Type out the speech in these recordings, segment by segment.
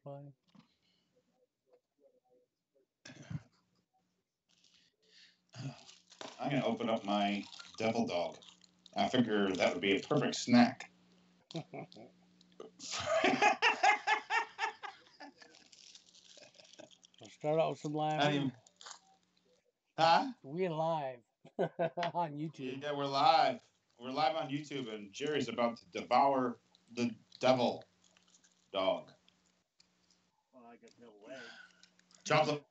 Wi-Fi. I'm gonna open up my devil dog. I figure that would be a perfect snack. I'll start out with some laughing. Huh? We're live on YouTube. Yeah, we're live. We're live on YouTube, and Jerry's about to devour the devil dog. Well, I got devil eggs. Chocolate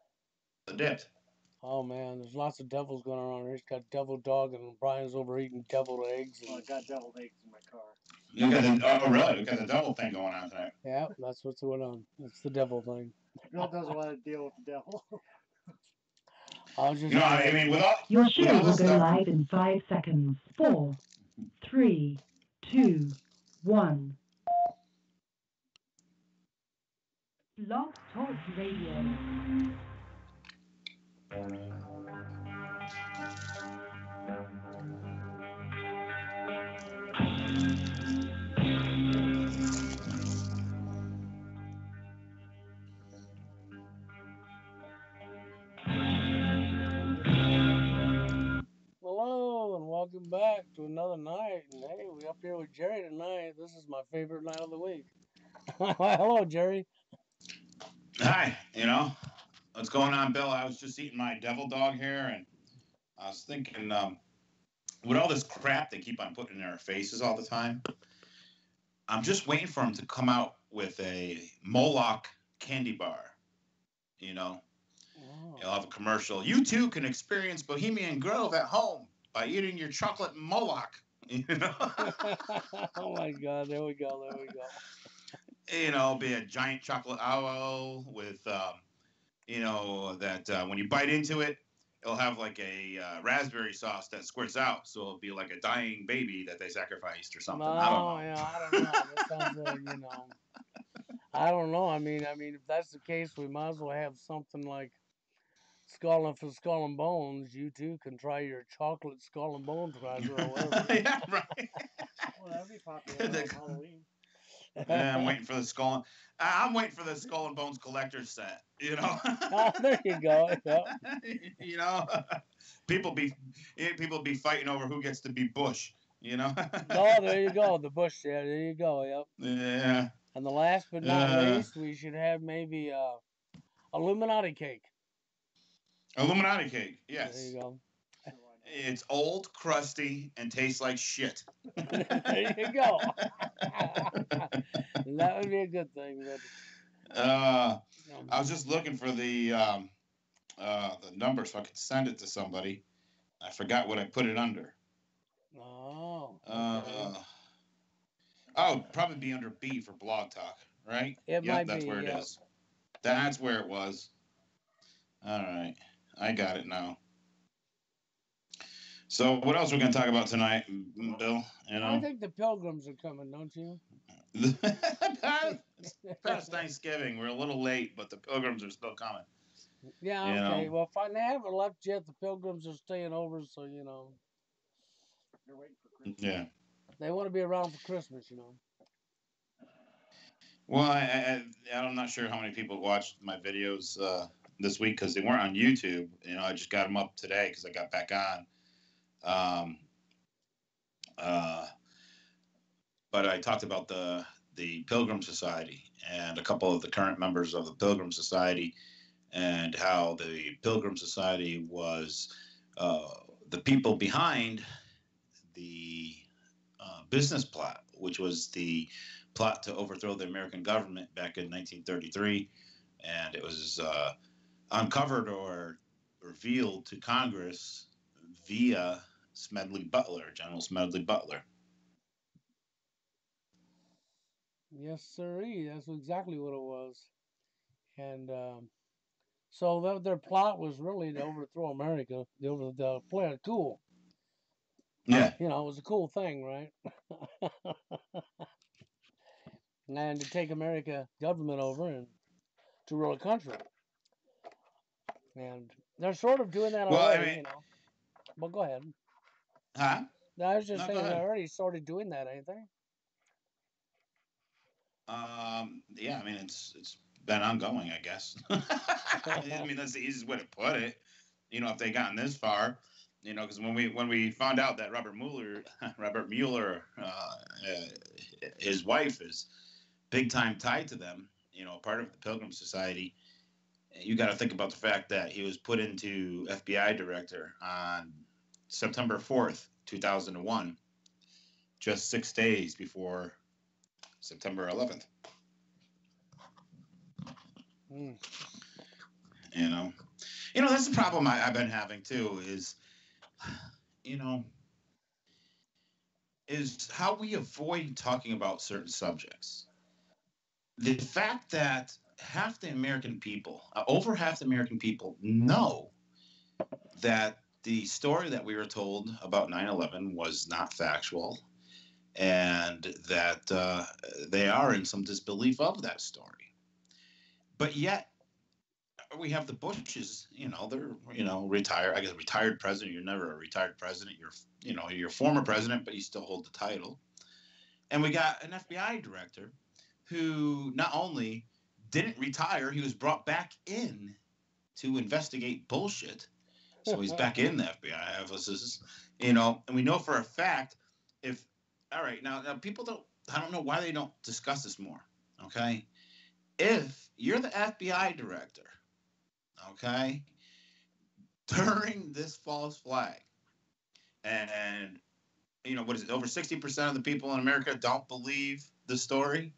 dipped. Oh man, there's lots of devils going around here. He's got devil dog, and Brian's over eating deviled eggs. Well, I got deviled eggs in my car. Oh, really? We got the devil thing going on tonight. Yeah, that's what's going on. It's the devil thing. Bill doesn't want to deal with the devil. I was just. You know, I mean, with all Your with show all will this go stuff. live in 5 seconds. 4, 3, 2, 1. Blog Talk Radio. Hello and welcome back to another night. And hey, we up here with Jerry tonight. This is my favorite night of the week. Hello, Jerry. Hi. You know, what's going on, Bill? I was just eating my devil dog here, and I was thinking, with all this crap they keep on putting in their faces all the time, I'm just waiting for them to come out with a Moloch candy bar. You know, you'll have a commercial. You too can experience Bohemian Grove at home by eating your chocolate Moloch. You know? Oh my God! There we go. There we go. You know, be a giant chocolate owl with, you know, that when you bite into it, it'll have like a raspberry sauce that squirts out, so it'll be like a dying baby that they sacrificed or something. No, I don't know. yeah, I don't know. That sounds like, you know. I don't know. I mean, if that's the case, we might as well have something like Skull and Bones. You too can try your chocolate Skull and Bones cracker or whatever. Yeah, right. Well, that'd be popular on Halloween. Yeah, I'm waiting for the skull. I'm waiting for the Skull and Bones collector's set. You know. Oh, there you go. Yep. You know, people be fighting over who gets to be Bush. You know. Oh, there you go. The bush there. There you go. Yep. Yeah. And the last but not least, we should have maybe Illuminati cake. Illuminati cake. Yes. There you go. It's old, crusty, and tastes like shit. There you go. That would be a good thing. But, I was just looking for the number so I could send it to somebody. I forgot what I put it under. Oh. Okay. Probably be under B for Blog Talk, right? It might that's be, where it is. That's where it was. All right. I got it now. So what else are we going to talk about tonight, Bill? You know? I think the Pilgrims are coming, don't you? Past Thanksgiving. We're a little late, but the Pilgrims are still coming. Yeah, you okay. know? Well, if they haven't left yet, the Pilgrims are staying over, so, you know. They're waiting for Christmas. Yeah. They want to be around for Christmas, you know. Well, I'm not sure how many people watched my videos this week because they weren't on YouTube. You know, I just got them up today because I got back on. But I talked about the Pilgrim Society and a couple of the current members of the Pilgrim Society and how the Pilgrim Society was the people behind the business plot, which was the plot to overthrow the American government back in 1933. And it was uncovered or revealed to Congress via Smedley Butler, General Smedley Butler. Yes, sirree. That's exactly what it was. And so their plot was really to overthrow America. To play it cool. Yeah. You know, it was a cool thing, right? And to take America government over and to rule a country. And they're sort of doing that already, you know. But go ahead. Huh? I was just saying they're already sort of doing that, ain't they? Yeah, I mean it's been ongoing, I guess. I mean, that's the easiest way to put it. If they gotten this far, because when we found out that Robert Mueller, his wife is big time tied to them, part of the Pilgrim Society. You got to think about the fact that he was put into FBI director on September 4th, 2001, just 6 days before September 11th. Mm. You know, that's the problem I've been having too. You know, is how we avoid talking about certain subjects. The fact that half the American people, over half the American people, know that the story that we were told about 9/11 was not factual, and that they are in some disbelief of that story. But yet, we have the Bushes. They're retired. I guess retired president. You're never a retired president. You're a former president, but you still hold the title. And we got an FBI director who not only didn't retire, he was brought back in to investigate bullshit. So he's back in the FBI offices, and we know for a fact if, all right, now people I don't know why they don't discuss this more, okay? If you're the FBI director, okay, during this false flag, and what is it, over 60% of the people in America don't believe the story.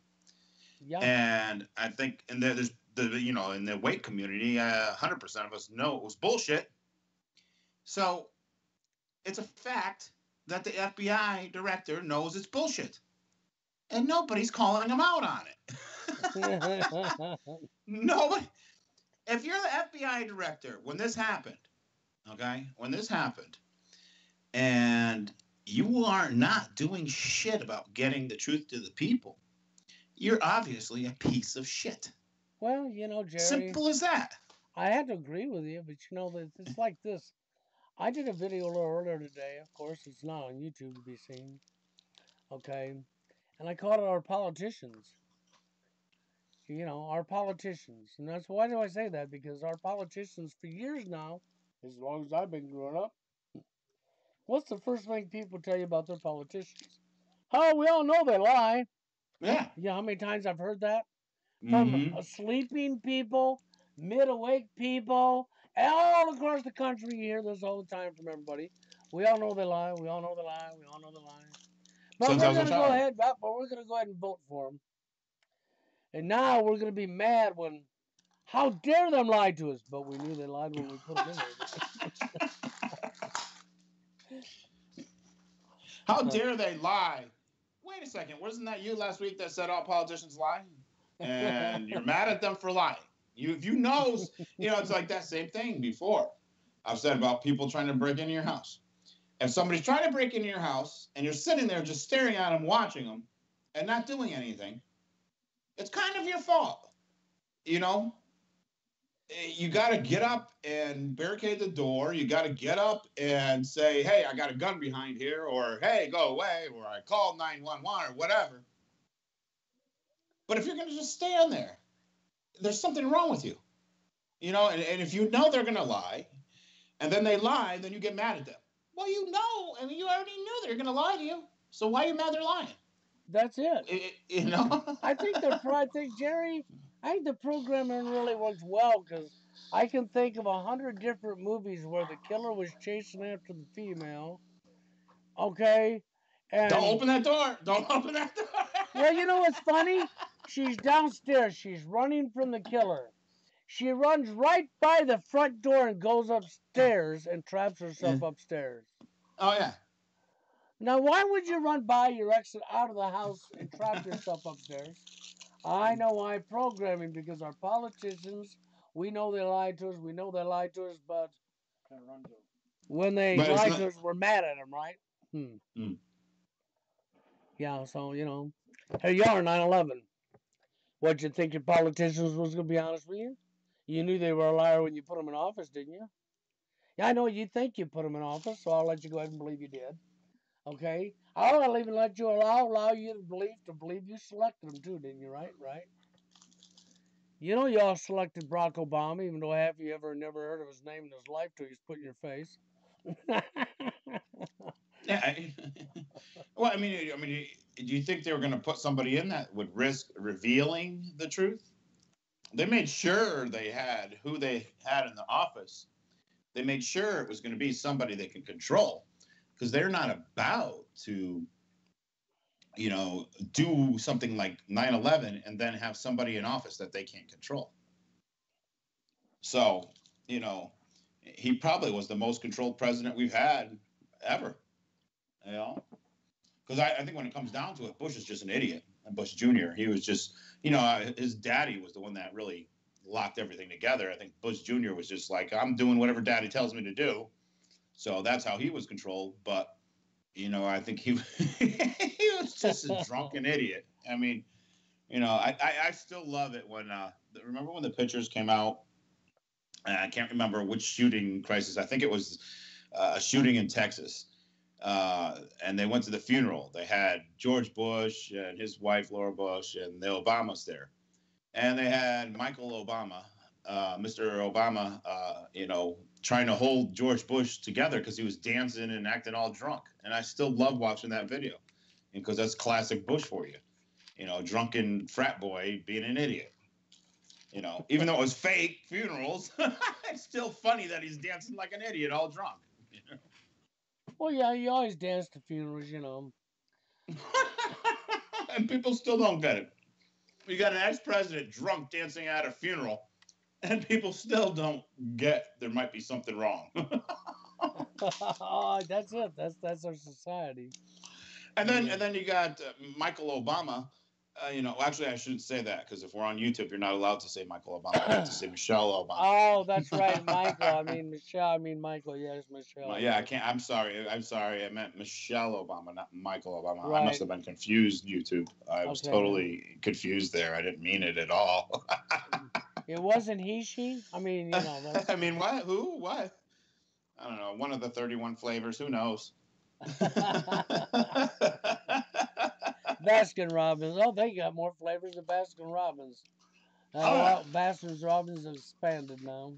Yeah. And I think, and there's in the weight community, 100% of us know it was bullshit. So it's a fact that the FBI director knows it's bullshit, and nobody's calling him out on it. Nobody. If you're the FBI director when this happened, okay, and you are not doing shit about getting the truth to the people, you're obviously a piece of shit. Well, Jerry. Simple as that. I had to agree with you, but it's like this. I did a video a little earlier today. Of course, it's not on YouTube to be seen. Okay. And I called it our politicians. Our politicians. And that's why do I say that? Because our politicians for years now, as long as I've been growing up, what's the first thing people tell you about their politicians? Oh, we all know they lie. Yeah. You know how many times I've heard that? From sleeping people, mid-awake people, all across the country. You hear this all the time from everybody. We all know they lie. We all know they lie. We all know they lie. But we're going to go ahead. But we're going to go ahead and vote for them. And now we're going to be mad when, how dare them lie to us? But we knew they lied when we put them in there. How dare they lie? Wait a second. Wasn't that you last week that said all politicians lie? And you're mad at them for lying. If you know, it's like that same thing before. I've said about people trying to break into your house. If somebody's trying to break into your house and you're sitting there just staring at them, watching them, and not doing anything, it's kind of your fault. You got to get up and barricade the door. You got to get up and say, hey, I got a gun behind here, or hey, go away, or I called 911 or whatever. But if you're going to just stand there, there's something wrong with you. And if you know they're going to lie, and then they lie, then you get mad at them. Well, you already knew they're going to lie to you. So why are you mad they're lying? That's it. I think, Jerry, the programming really works well because I can think of 100 different movies where the killer was chasing after the female. Okay? And don't open that door. Don't open that door. Well, you know what's funny? She's downstairs. She's running from the killer. She runs right by the front door and goes upstairs and traps herself upstairs. Oh, yeah. Now, why would you run by your exit out of the house and trap yourself upstairs? I know why. Programming, because our politicians, we know they lied to us. We know they lied to us, but when they lied to us, we're mad at them, right? Yeah, so, here you are, 9/11. What, you think your politicians was going to be honest with you? You knew they were a liar when you put them in office, didn't you? Yeah, I know you think you put them in office, so I'll let you go ahead and believe you did. Okay? I'll even let you allow you to believe you selected them too, didn't you? Right? You know, y'all selected Barack Obama, even though half of you ever never heard of his name in his life till he's put in your face. Yeah. Well, do you think they were going to put somebody in that would risk revealing the truth? They made sure they had who they had in the office. They made sure it was going to be somebody they can control because they're not about to, do something like 9/11 and then have somebody in office that they can't control. So, you know, he probably was the most controlled president we've had ever. You know, because I think when it comes down to it, Bush is just an idiot. And Bush Jr. He was just, his daddy was the one that really locked everything together. I think Bush Jr. was just like, I'm doing whatever daddy tells me to do. So that's how he was controlled. But, I think he he was just a drunken idiot. I mean, I still love it when, remember when the pictures came out? I can't remember which shooting crisis. I think it was a shooting in Texas. And they went to the funeral. They had George Bush and his wife, Laura Bush, and the Obamas there. And they had Michael Obama, Mr. Obama, trying to hold George Bush together because he was dancing and acting all drunk. And I still love watching that video because that's classic Bush for you. Drunken frat boy being an idiot. Even though it was fake funerals, it's still funny that he's dancing like an idiot, all drunk. Well, yeah, you always dance to funerals, And people still don't get it. You got an ex-president drunk dancing at a funeral, and people still don't get there might be something wrong. That's it. That's our society. And then you got Michael Obama. Actually, I shouldn't say that because if we're on YouTube, you're not allowed to say Michael Obama. You have to say Michelle Obama. Oh, that's right, Michael. I mean Michelle. I mean Michael. Yes, Michelle. Yeah, I can't. I'm sorry. I meant Michelle Obama, not Michael Obama. Right. I must have been confused. YouTube. I was totally confused there. I didn't mean it at all. It wasn't he, she. I mean, I mean, what? Who? What? I don't know. One of the 31 flavors. Who knows? Baskin Robbins. Oh, they got more flavors than Baskin Robbins. Baskin Robbins have expanded now.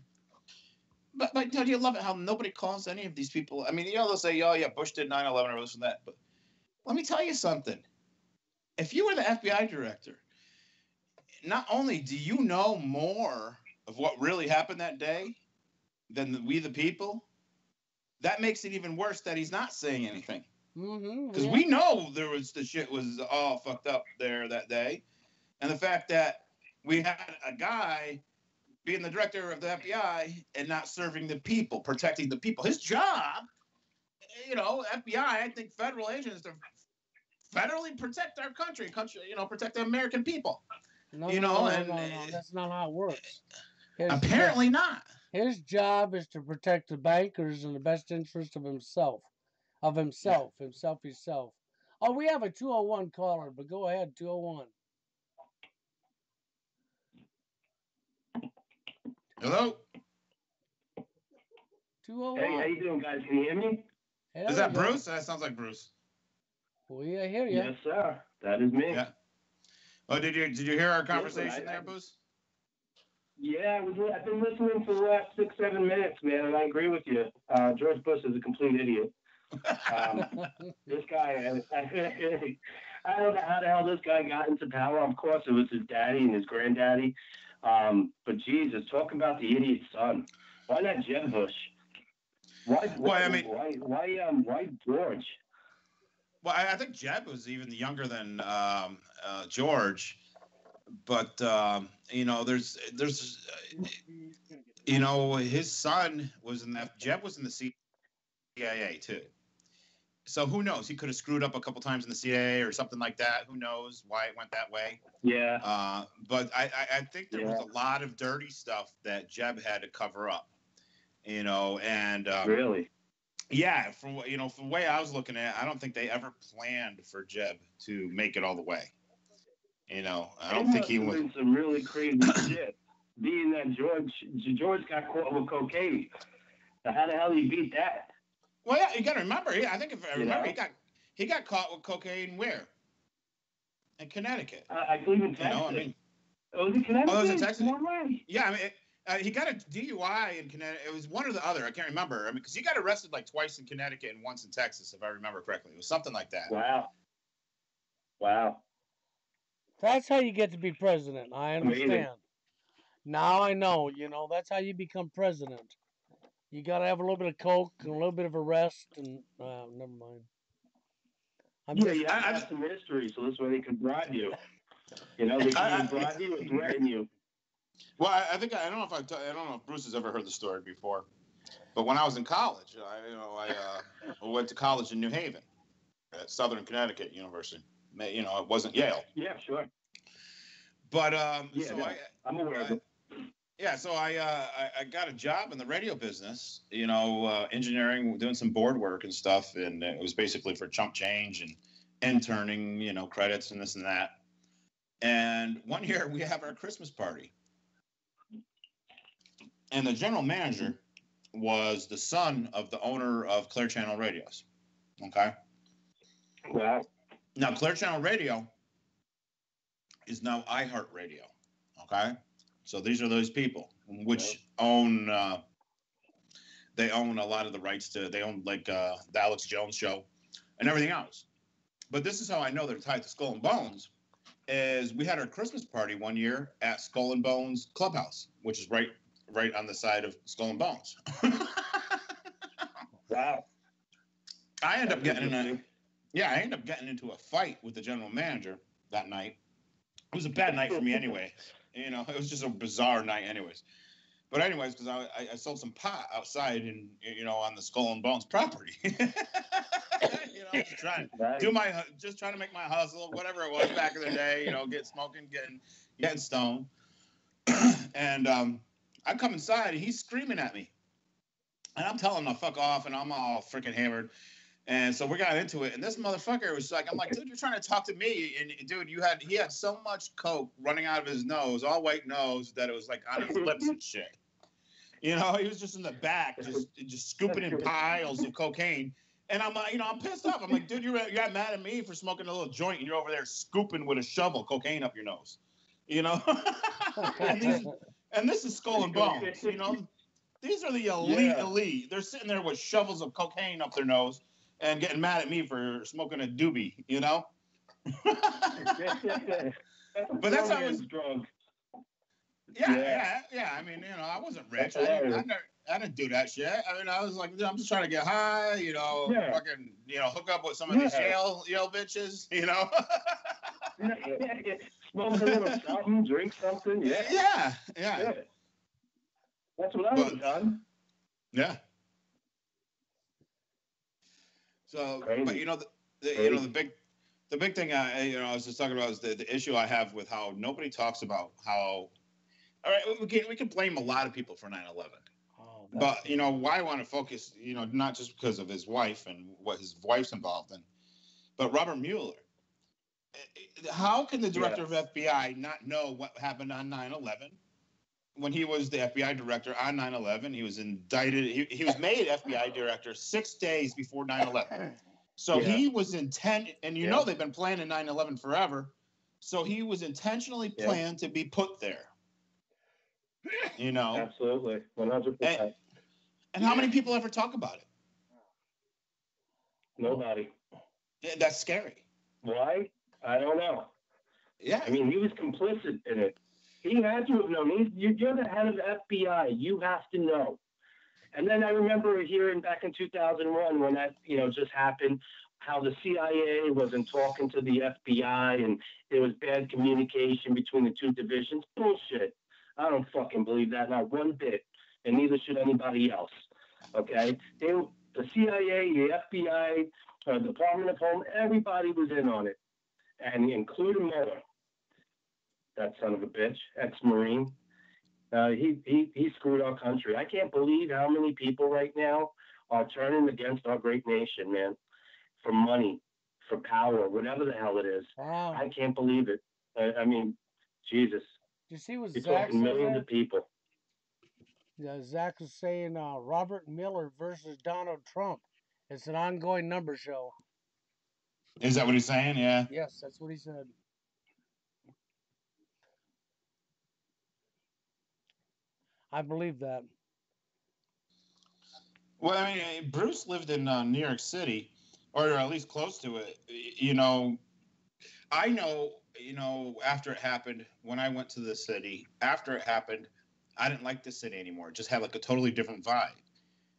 But don't you love it how nobody calls any of these people? I mean, they'll say, oh, yeah, Bush did 9/11 or this and that. But let me tell you something. If you were the FBI director, not only do you know more of what really happened that day than we the people, that makes it even worse that he's not saying anything. Because we know the shit was all fucked up there that day. And the fact that we had a guy being the director of the FBI and not serving the people, protecting the people. His job, FBI, I think federal agents to federally protect our country, protect the American people. No, that's not how it works. Apparently not. His job is to protect the bankers in the best interest of himself. Himself. Oh, we have a 201 caller, but go ahead, 201. Hello? 201. Hey, how you doing, guys? Can you hear me? Is that Bruce? That sounds like Bruce. We hear you. Yes, sir. That is me. Yeah. Oh, did you hear our conversation there, Bruce? Yeah, I've been listening for the last 6-7 minutes, man, and I agree with you. George Bush is a complete idiot. This guy, I don't know how the hell this guy got into power. Of course, it was his daddy and his granddaddy. But Jesus, talk about the idiot's son. Why not Jeb Bush? Why George? Well, I think Jeb was even younger than George, but there's his son was in that. Jeb was in the CIA too. So who knows? He could have screwed up a couple times in the CIA or something like that. Who knows why it went that way? Yeah. But I think there was a lot of dirty stuff that Jeb had to cover up. And really. Yeah, from the way I was looking at it, I don't think they ever planned for Jeb to make it all the way. I don't think he was some really crazy shit. Being that George got caught with cocaine. So how the hell did he beat that? Well, yeah, you got to remember. I think if I remember, he got caught with cocaine where? In Connecticut. I believe in Texas. Oh, was it Connecticut? Oh, it was in Texas. No way. Yeah, I mean, he got a DUI in Connecticut. It was one or the other. I can't remember. I mean, because he got arrested like twice in Connecticut and once in Texas, if I remember correctly. It was something like that. Wow. That's how you get to be president. I understand. Amazing. Now I know. That's how you become president. You got to have a little bit of coke and a little bit of arrest, and never mind. You have to have some history, so this way they can bribe you. They can bribe you and threaten you. Well, I think I don't know if Bruce has ever heard the story before, but when I was in college, I went to college in New Haven, at Southern Connecticut University. It wasn't Yale. Yeah, sure. But I'm aware of it. Yeah, so I got a job in the radio business, engineering, doing some board work and stuff, and it was basically for chump change and interning, credits and this and that. And one year we have our Christmas party, and the general manager was the son of the owner of Clear Channel Radios. Okay. Wow. Now Clear Channel Radio is now iHeartRadio. Okay. So these are those people which own. They own a lot of the rights to. They own like the Alex Jones show, and everything else. But this is how I know they're tied to Skull and Bones. Is we had our Christmas party one year at Skull and Bones Clubhouse, which is right on the side of Skull and Bones. Wow. I ended up getting into a fight with the general manager that night. It was a bad night for me anyway. It was just a bizarre night anyways. But anyways, because I sold some pot outside and on the Skull and Bones property. Just trying to make my hustle, whatever it was back in the day, get smoking, getting stoned. And I come inside and he's screaming at me. And I'm telling him to fuck off, and I'm all freaking hammered. And so we got into it, and this motherfucker was like, I'm like, dude, you're trying to talk to me. And dude, he had so much coke running out of his nose, all white nose, that it was like on his lips and shit. He was just in the back, just scooping in piles of cocaine. And I'm like, I'm pissed off. I'm like, dude, you're mad at me for smoking a little joint, and you're over there scooping with a shovel cocaine up your nose. And this is Skull and Bones. These are the elite. They're sitting there with shovels of cocaine up their nose and getting mad at me for smoking a doobie. But that's how I was drunk. Yeah. I mean, I wasn't rich. I didn't do that shit. I mean, I was like, I'm just trying to get high, fucking, hook up with some of these Yale bitches, Smoke a little something, drink something. Yeah. That's what I would have done. Yeah. So, Crazy. but the big thing I was just talking about is the issue I have with how nobody talks about how. All right, we can blame a lot of people for 9/11. But why I want to focus, not just because of his wife and what his wife's involved in, but Robert Mueller. How can the director of FBI not know what happened on 9/11? When he was the FBI director on 9/11, he was indicted. He was made FBI director 6 days before 9/11. So he was intent, and they've been planning 9/11 forever. So he was intentionally planned to be put there. Absolutely, 100%. And how many people ever talk about it? Nobody. Yeah, that's scary. Why? I don't know. Yeah. I mean, he was complicit in it. He had to have known. You're the head of the FBI. You have to know. And then I remember hearing back in 2001 when that, just happened, how the CIA wasn't talking to the FBI and there was bad communication between the two divisions. Bullshit. I don't fucking believe that, not one bit. And neither should anybody else. Okay? The CIA, the FBI, Department of Home, everybody was in on it. And including Mueller. That son of a bitch, ex-Marine. He screwed our country. I can't believe how many people right now are turning against our great nation, man, for money, for power, whatever the hell it is. Wow. I can't believe it. I mean, Jesus. Did you see what You're Zach talking millions of people. Yeah, Zach was saying Robert Mueller versus Donald Trump. It's an ongoing number show. Is that what he's saying? Yeah. Yes, that's what he said. I believe that. Well, I mean, Bruce lived in New York City, or at least close to it. You know, I know, after it happened, when I went to the city, after it happened, I didn't like the city anymore. It just had like a totally different vibe.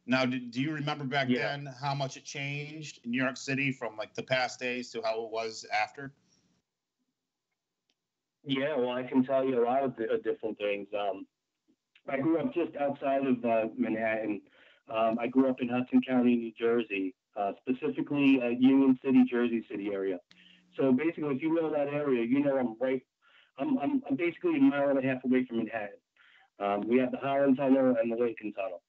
Now, do you remember back Yeah. then how much it changed in New York City from like the past days to how it was after? Yeah, well, I can tell you a lot of different things. I grew up just outside of Manhattan. I grew up in Hudson County, New Jersey, specifically Union City, Jersey City area. So basically, if you know that area, you know I'm right. I'm basically a mile and a half away from Manhattan. We have the Holland Tunnel and the Lincoln Tunnel,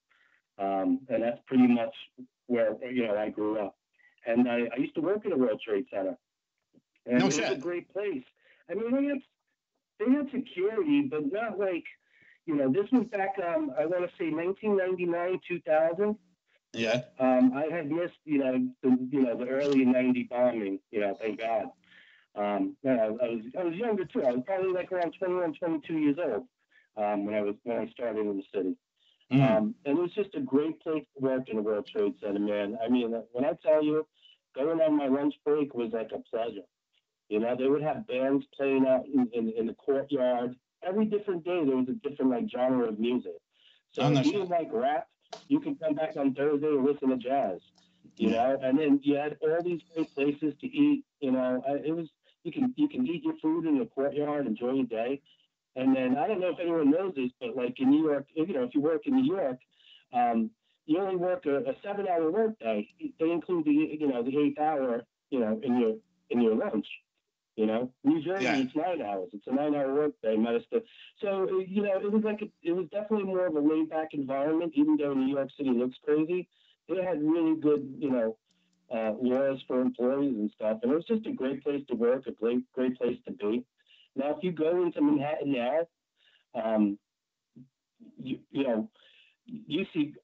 and that's pretty much where I grew up. And I used to work at a World Trade Center, and No it was a shit. great place. I mean, they had security, but not like, this was back, I want to say 1999, 2000. Yeah. I had missed, the early 90 bombing, thank God. I was younger too. I was probably like around 21, 22 years old when I started in the city. Mm. And it was just a great place to work in the World Trade Center, man. I mean, when I tell you, going on my lunch break was like a pleasure. They would have bands playing out in the courtyard. Every different day, there was a different like genre of music. Oh, So no if you shit. didn't like rap, you could come back on Thursday and listen to jazz. Yeah. And then you had all these great places to eat. It was you can eat your food in the courtyard, enjoy your day. And then I don't know if anyone knows this, but like in New York, if you work in New York, um, you only work a 7 hour workday. They include the 8th hour, in your lunch. New Jersey, Yeah. it's 9 hours. It's a 9 hour workday, Medicine. So, it was definitely more of a laid back environment, even though New York City looks crazy. They had really good, laws for employees and stuff. And it was just a great place to work, a great place to be. Now, if you go into Manhattan now, um, you know, you see,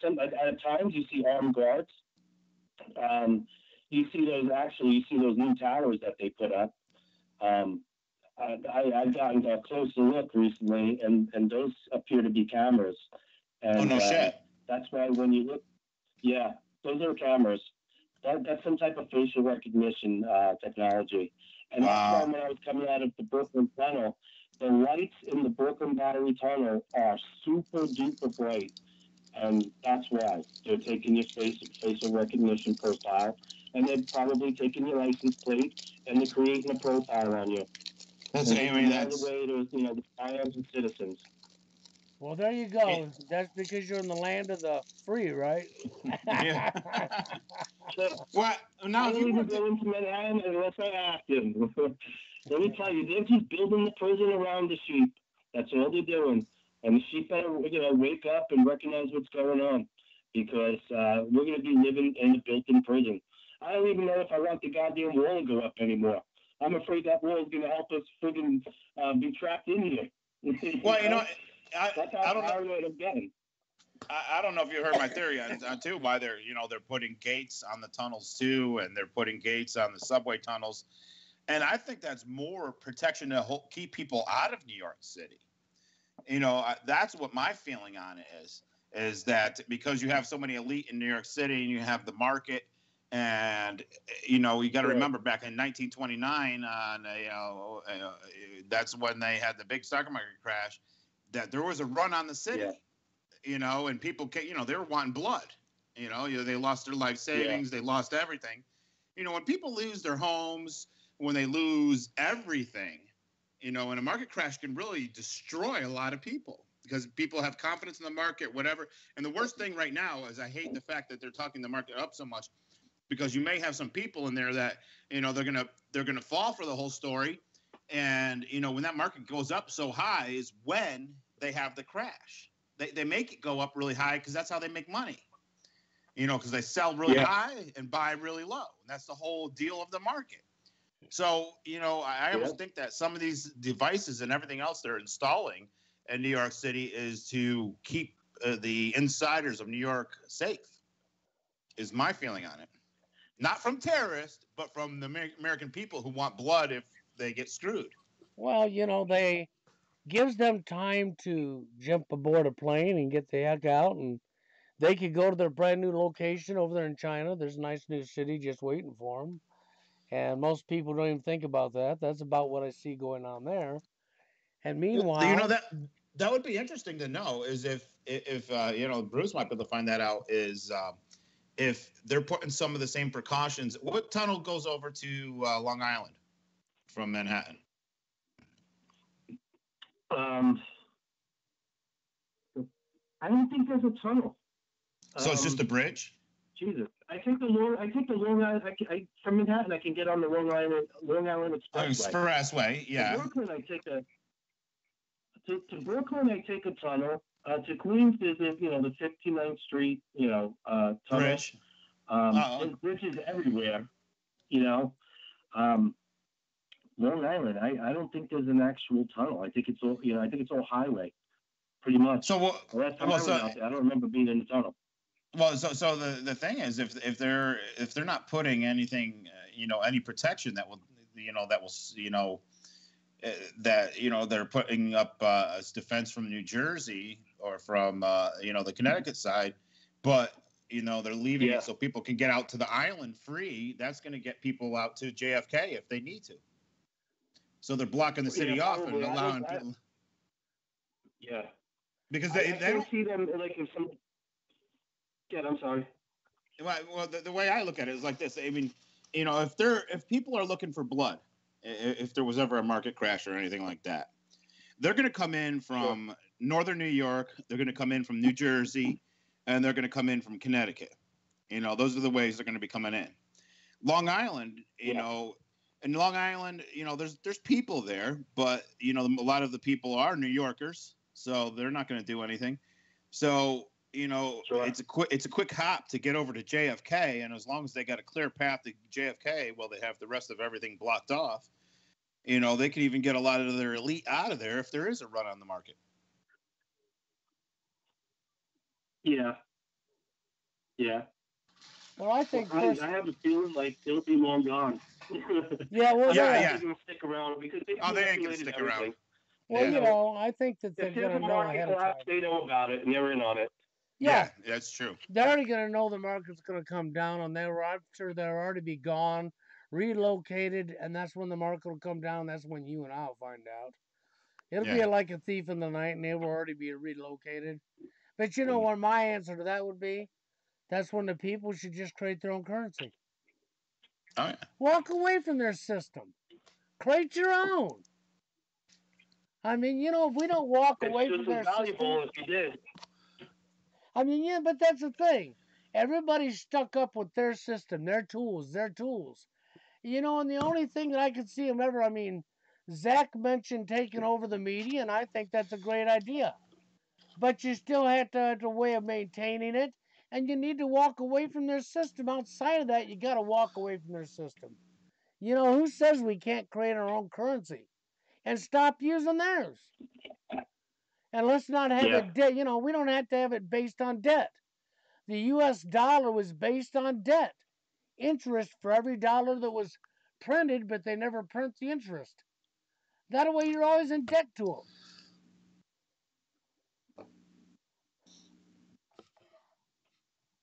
some at times you see armed guards. Um, you see those new towers that they put up. Um, I've gotten a closer look recently, and those appear to be cameras. Oh, And no shit. that's why when you look, yeah, those are cameras. That's some type of facial recognition technology. And that's why Wow. when I was coming out of the Brooklyn Tunnel, the lights in the Brooklyn Battery Tunnel are super duper bright. And that's why they're taking your facial recognition profile, and they're probably taking your license plate, and they're creating a profile on you. That's, And I this mean, is all the that's, way to the spy of citizens. Well, there you it, go. That's because you're in the land of the free, right? yeah. So Well, now I if don't you even worked at, go into Manhattan unless I ask them. Let me tell you, they're just building the prison around the sheep. That's all they're doing. And the sheep better, wake up and recognize what's going on, because we're going to be living in a built-in prison. I don't even know if I want the goddamn wall to go up anymore. I'm afraid that wall is going to help us friggin' be trapped in here. well, I, That's how I don't know. paranoid I'm getting. I don't know if you heard my theory on too. Why they're putting gates on the tunnels too, and they're putting gates on the subway tunnels, and I think that's more protection to keep people out of New York City. That's what my feeling on it is that because you have so many elite in New York City and you have the market, and you got to Right. remember back in 1929 that's when they had the big stock market crash, that there was a run on the Yeah. city, and people they were wanting blood. They lost their life Yeah. savings, they lost everything. When people lose their homes, when they lose everything, and a market crash can really destroy a lot of people because people have confidence in the market, whatever. And the worst thing right now is I hate the fact that they're talking the market up so much, because you may have some people in there that they're gonna fall for the whole story, and when that market goes up so high is when they have the crash. They make it go up really high because that's how they make money. Because they sell really Yeah. high and buy really low. And that's the whole deal of the market. So, I Yeah. almost think that some of these devices and everything else they're installing in New York City is to keep the insiders of New York safe, is my feeling on it. Not from terrorists, but from the American people who want blood if they get screwed. Well, gives them time to jump aboard a plane and get the heck out, and they could go to their brand new location over there in China. There's a nice new city just waiting for them, and most people don't even think about that. That's about what I see going on there. And You know meanwhile, that would be interesting to know is if Bruce might be able to find that out is if they're putting some of the same precautions. What tunnel goes over to Long Island from Manhattan? I don't think there's a tunnel. So it's just a bridge. Jesus, I take the Long Island. From Manhattan, I can get on the Long Island Expressway. Expressway, yeah. To Brooklyn, I take to Brooklyn, I take a tunnel. To Queens, there's the 59th Street, tunnel. Bridge. There's bridges everywhere, Long Island, I don't think there's an actual tunnel. I think it's all, it's all highway, pretty much. So last time I went out there, I don't remember being in the tunnel. Well, so the thing is, if they're not putting anything, any protection that will, they're putting up as defense from New Jersey or from the Connecticut side, but they're leaving it so people can get out to the island free. That's going to get people out to JFK if they need to. So they're blocking the city off and allowing people. Yeah, because I don't see them like if some. Yeah, I'm sorry. Well, the way I look at it is like this. I mean, if people are looking for blood, if there was ever a market crash or anything like that, they're going to come in from northern New York. They're going to come in from New Jersey, and they're going to come in from Connecticut. Those are the ways they're going to be coming in. Long Island, in Long Island, there's people there, but a lot of the people are New Yorkers, so they're not going to do anything. So it's a quick hop to get over to JFK, and as long as they got a clear path to JFK, well, they have the rest of everything blocked off. They can even get a lot of their elite out of there if there is a run on the market. Yeah. Well, I think I have a feeling like they'll be long gone. Yeah, well, they're going to stick around because they ain't going to stick around. Well, I think that they're going to know ahead of time. They know about it and they're in on it. Yeah, that's true. They're already going to know the market's going to come down, and I'm sure they'll already be gone, relocated, and that's when the market will come down. That's when you and I'll find out. It'll be like a thief in the night, and they will already be relocated. But you know what my answer to that would be? That's when the people should just create their own currency. Oh, yeah. Walk away from their system. Create your own. I mean, if we don't walk away from their system... if you did. I mean, yeah, but that's the thing. Everybody's stuck up with their system, their tools. And the only thing that I could see them ever, Zach mentioned taking over the media, and I think that's a great idea. But you still have to have a way of maintaining it, and you need to walk away from their system. Outside of that, you got to walk away from their system. Who says we can't create our own currency and stop using theirs? And let's not have it debt. We don't have to have it based on debt. The U.S. dollar was based on debt. Interest for every dollar that was printed, but they never print the interest. That way you're always in debt to them.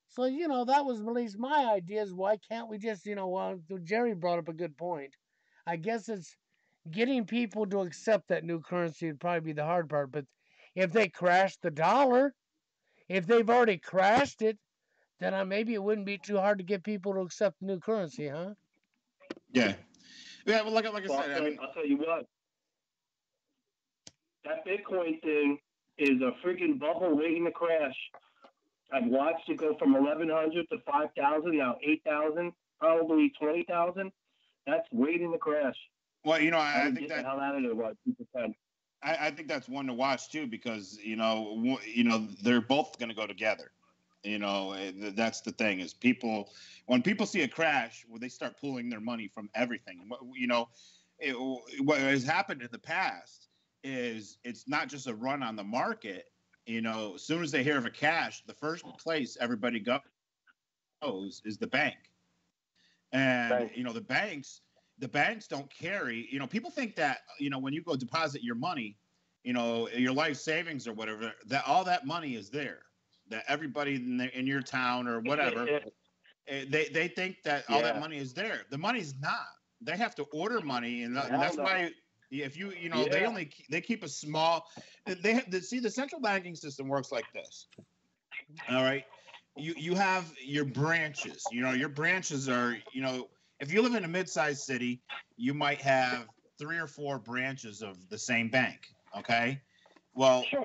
So, that was at least my idea is why can't we just, Jerry brought up a good point. I guess it's getting people to accept that new currency would probably be the hard part, but if they crash the dollar, if they've already crashed it, then maybe it wouldn't be too hard to get people to accept the new currency, huh? Yeah. Yeah, well, like I said, I'll tell you what. That Bitcoin thing is a freaking bubble waiting to crash. I've watched it go from 1,100 to 5,000, now 8,000, probably 20,000. That's waiting to crash. Well, I think that... the hell out of it, 2%. I think that's one to watch too because they're both going to go together. That's the thing is when people see a crash, they start pulling their money from everything. What has happened in the past is it's not just a run on the market. As soon as they hear of a crash, the first place everybody goes is the bank, and the banks don't carry. People think that when you go deposit your money, your life savings or whatever, that all that money is there. That everybody in your town or whatever, they think that all that money is there. The money's not. They have to order money, and that's why if they keep a small. They have see the central banking system works like this. All right, you have your branches. Your branches are if you live in a mid-sized city, you might have 3 or 4 branches of the same bank. Okay, well, sure,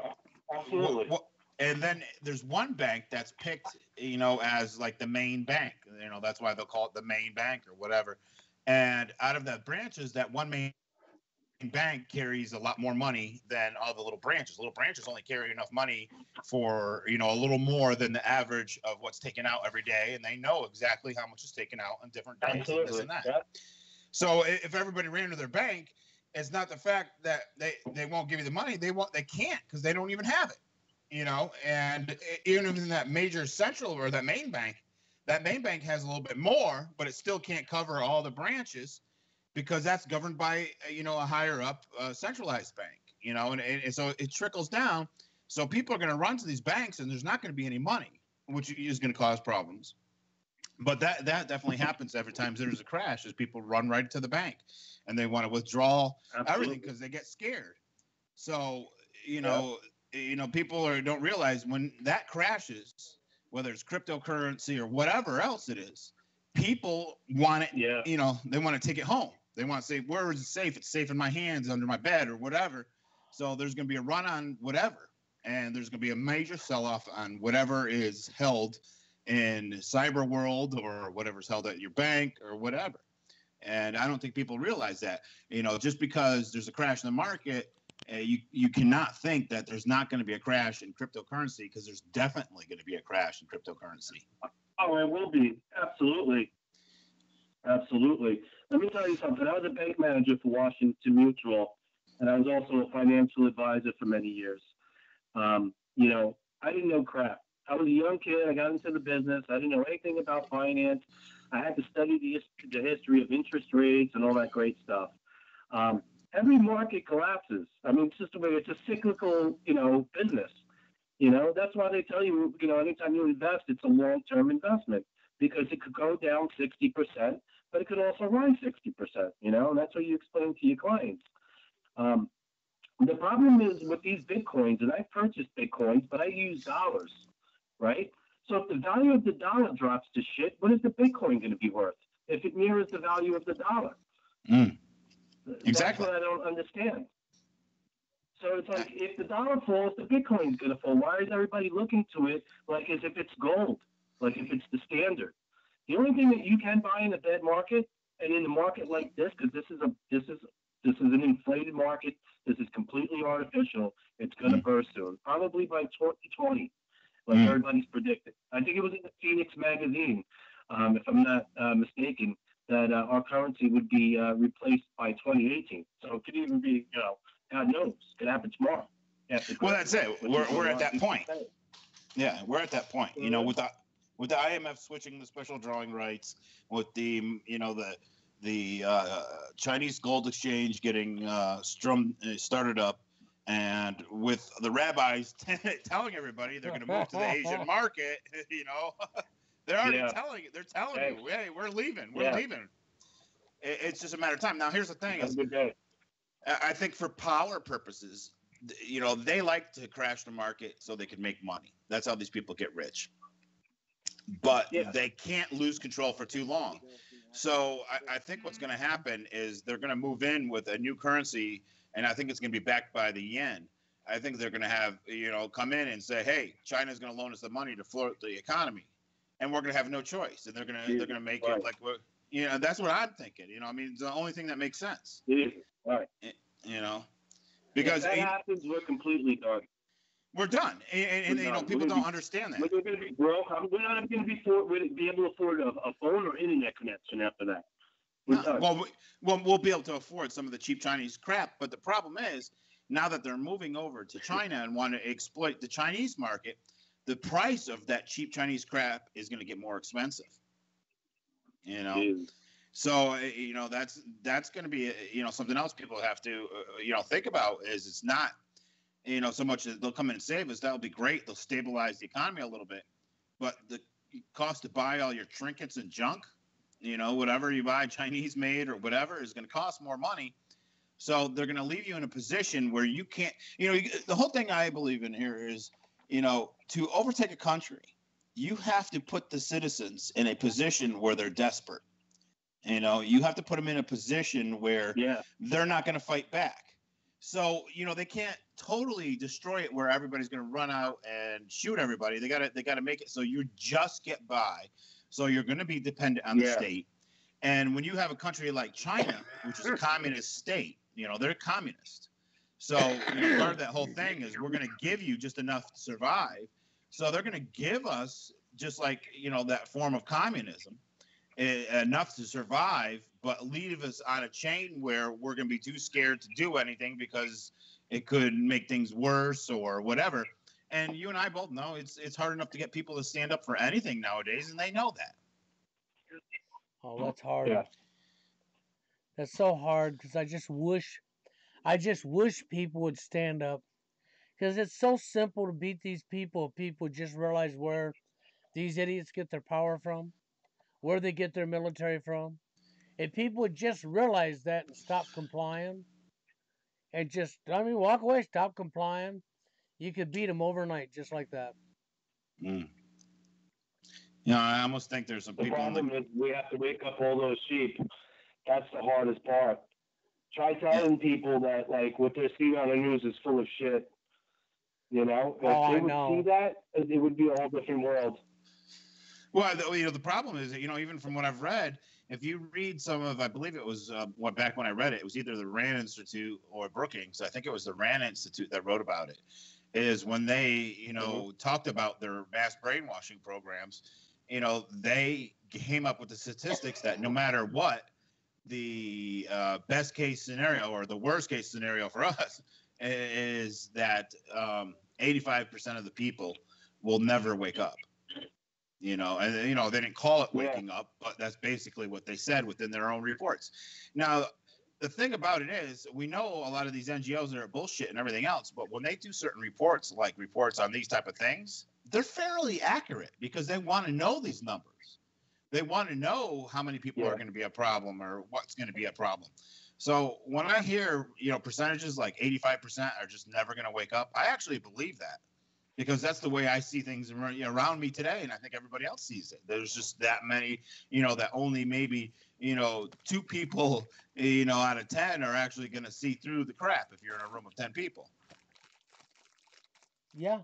absolutely. And then there's one bank that's picked, as like the main bank. That's why they'll call it the main bank or whatever. And out of the branches, that one main bank carries a lot more money than all the little branches. Little branches only carry enough money for, a little more than the average of what's taken out every day. And they know exactly how much is taken out on different days. Absolutely. And this and that. Yep. So if everybody ran to their bank, it's not the fact that they won't give you the money. They can't because they don't even have it. And even in that major central or that main bank has a little bit more, but it still can't cover all the branches because that's governed by, a higher up centralized bank, and so it trickles down. So people are going to run to these banks and there's not going to be any money, which is going to cause problems. But that definitely happens every time there's a crash is people run right to the bank and they want to withdraw everything because they get scared. So, people don't realize when that crashes, whether it's cryptocurrency or whatever else it is, people want it. Yeah. They want to take it home. They want to say, where is it safe? It's safe in my hands, under my bed, or whatever. So there's going to be a run on whatever, and there's going to be a major sell-off on whatever is held in cyber world or whatever's held at your bank or whatever. And I don't think people realize that. Just because there's a crash in the market. You cannot think that there's not going to be a crash in cryptocurrency because there's definitely going to be a crash in cryptocurrency. Oh, it will be. Absolutely. Absolutely. Let me tell you something. I was a bank manager for Washington Mutual, and I was also a financial advisor for many years. I didn't know crap. I was a young kid. I got into the business. I didn't know anything about finance. I had to study the history of interest rates and all that great stuff. Every market collapses. I mean, it's just the way it's a cyclical, business. That's why they tell you, anytime you invest, it's a long-term investment because it could go down 60%, but it could also rise 60%, and that's what you explain to your clients. The problem is with these Bitcoins, and I purchased Bitcoins, but I use dollars, right? So if the value of the dollar drops to shit, what is the Bitcoin going to be worth if it mirrors the value of the dollar? Exactly. That's what I don't understand. So it's like if the dollar falls, the Bitcoin's going to fall. Why is everybody looking to it like as if it's gold, like if it's the standard? The only thing that you can buy in a bad market and in a market like this, because this is an inflated market, this is completely artificial. It's going to burst soon, probably by 2020, like everybody's predicted. I think it was in the Phoenix magazine, if I'm not mistaken, that our currency would be replaced by 2018. So it could even be, God knows, it could happen tomorrow. Well, that's it. We're at that point. Yeah, we're at that point. With the IMF switching the special drawing rights, with the Chinese gold exchange getting started up, and with the rabbis telling everybody they're going to move to the Asian market, they're already telling it. They're telling you, hey, we're leaving. We're leaving. It's just a matter of time. Now, here's the thing: is I think for power purposes, they like to crash the market so they can make money. That's how these people get rich. But they can't lose control for too long. So I think what's going to happen is they're going to move in with a new currency, and I think it's going to be backed by the yen. I think they're going to have, come in and say, hey, China's going to loan us the money to float the economy, and we're going to have no choice. And they're going to make it like, that's what I'm thinking. It's the only thing that makes sense. Right. Because if that happens, we're completely done. We're done, and people don't understand that. We're going to be broke. We're not going to be able to afford a phone or internet connection after that. We'll be able to afford some of the cheap Chinese crap, but the problem is now that they're moving over to China and want to exploit the Chinese market, the price of that cheap Chinese crap is going to get more expensive. So that's going to be something else people have to think about is it's not. so much that they'll come in and save us. That'll be great. They'll stabilize the economy a little bit. But the cost to buy all your trinkets and junk, whatever you buy, Chinese made or whatever, is going to cost more money. So they're going to leave you in a position where you can't, the whole thing I believe in here is, to overtake a country, you have to put the citizens in a position where they're desperate. You have to put them in a position where they're not going to fight back. So, they can't totally destroy it where everybody's going to run out and shoot everybody. They got to make it so you just get by. So you're going to be dependent on the state. And when you have a country like China, which is a communist state, they're communist. So part of that whole thing is we're going to give you just enough to survive. So they're going to give us just like, that form of communism, enough to survive, but leave us on a chain where we're going to be too scared to do anything because it could make things worse or whatever. And you and I both know it's hard enough to get people to stand up for anything nowadays, and they know that. Oh, that's hard. Yeah. That's so hard because I just wish people would stand up, because it's so simple to beat these people if people just realize where these idiots get their power from, where they get their military from. If people would just realize that and stop complying and walk away, stop complying, you could beat them overnight just like that. I almost think there's some people. The problem is we have to wake up all those sheep. That's the hardest part. Try telling people that, like, what they're seeing on the news is full of shit. If they would see that, it would be a whole different world. Well, the problem is that, even from what I've read, if you read some of, I believe it was back when I read it was either the Rand Institute or Brookings. I think it was the Rand Institute that wrote about it. Is when they, talked about their mass brainwashing programs, they came up with the statistics that no matter what, the best case scenario or the worst case scenario for us is that 85% of the people will never wake up. They didn't call it waking up, but that's basically what they said within their own reports. Now, the thing about it is, we know a lot of these NGOs are bullshit and everything else, but when they do certain reports, like reports on these type of things, they're fairly accurate because they want to know these numbers. They want to know how many people are going to be a problem or what's going to be a problem. So when I hear, percentages like 85% are just never going to wake up, I actually believe that. Because that's the way I see things around me today, and I think everybody else sees it. There's just that many, that only maybe, 2 people, out of 10 are actually going to see through the crap if you're in a room of 10 people. Yeah.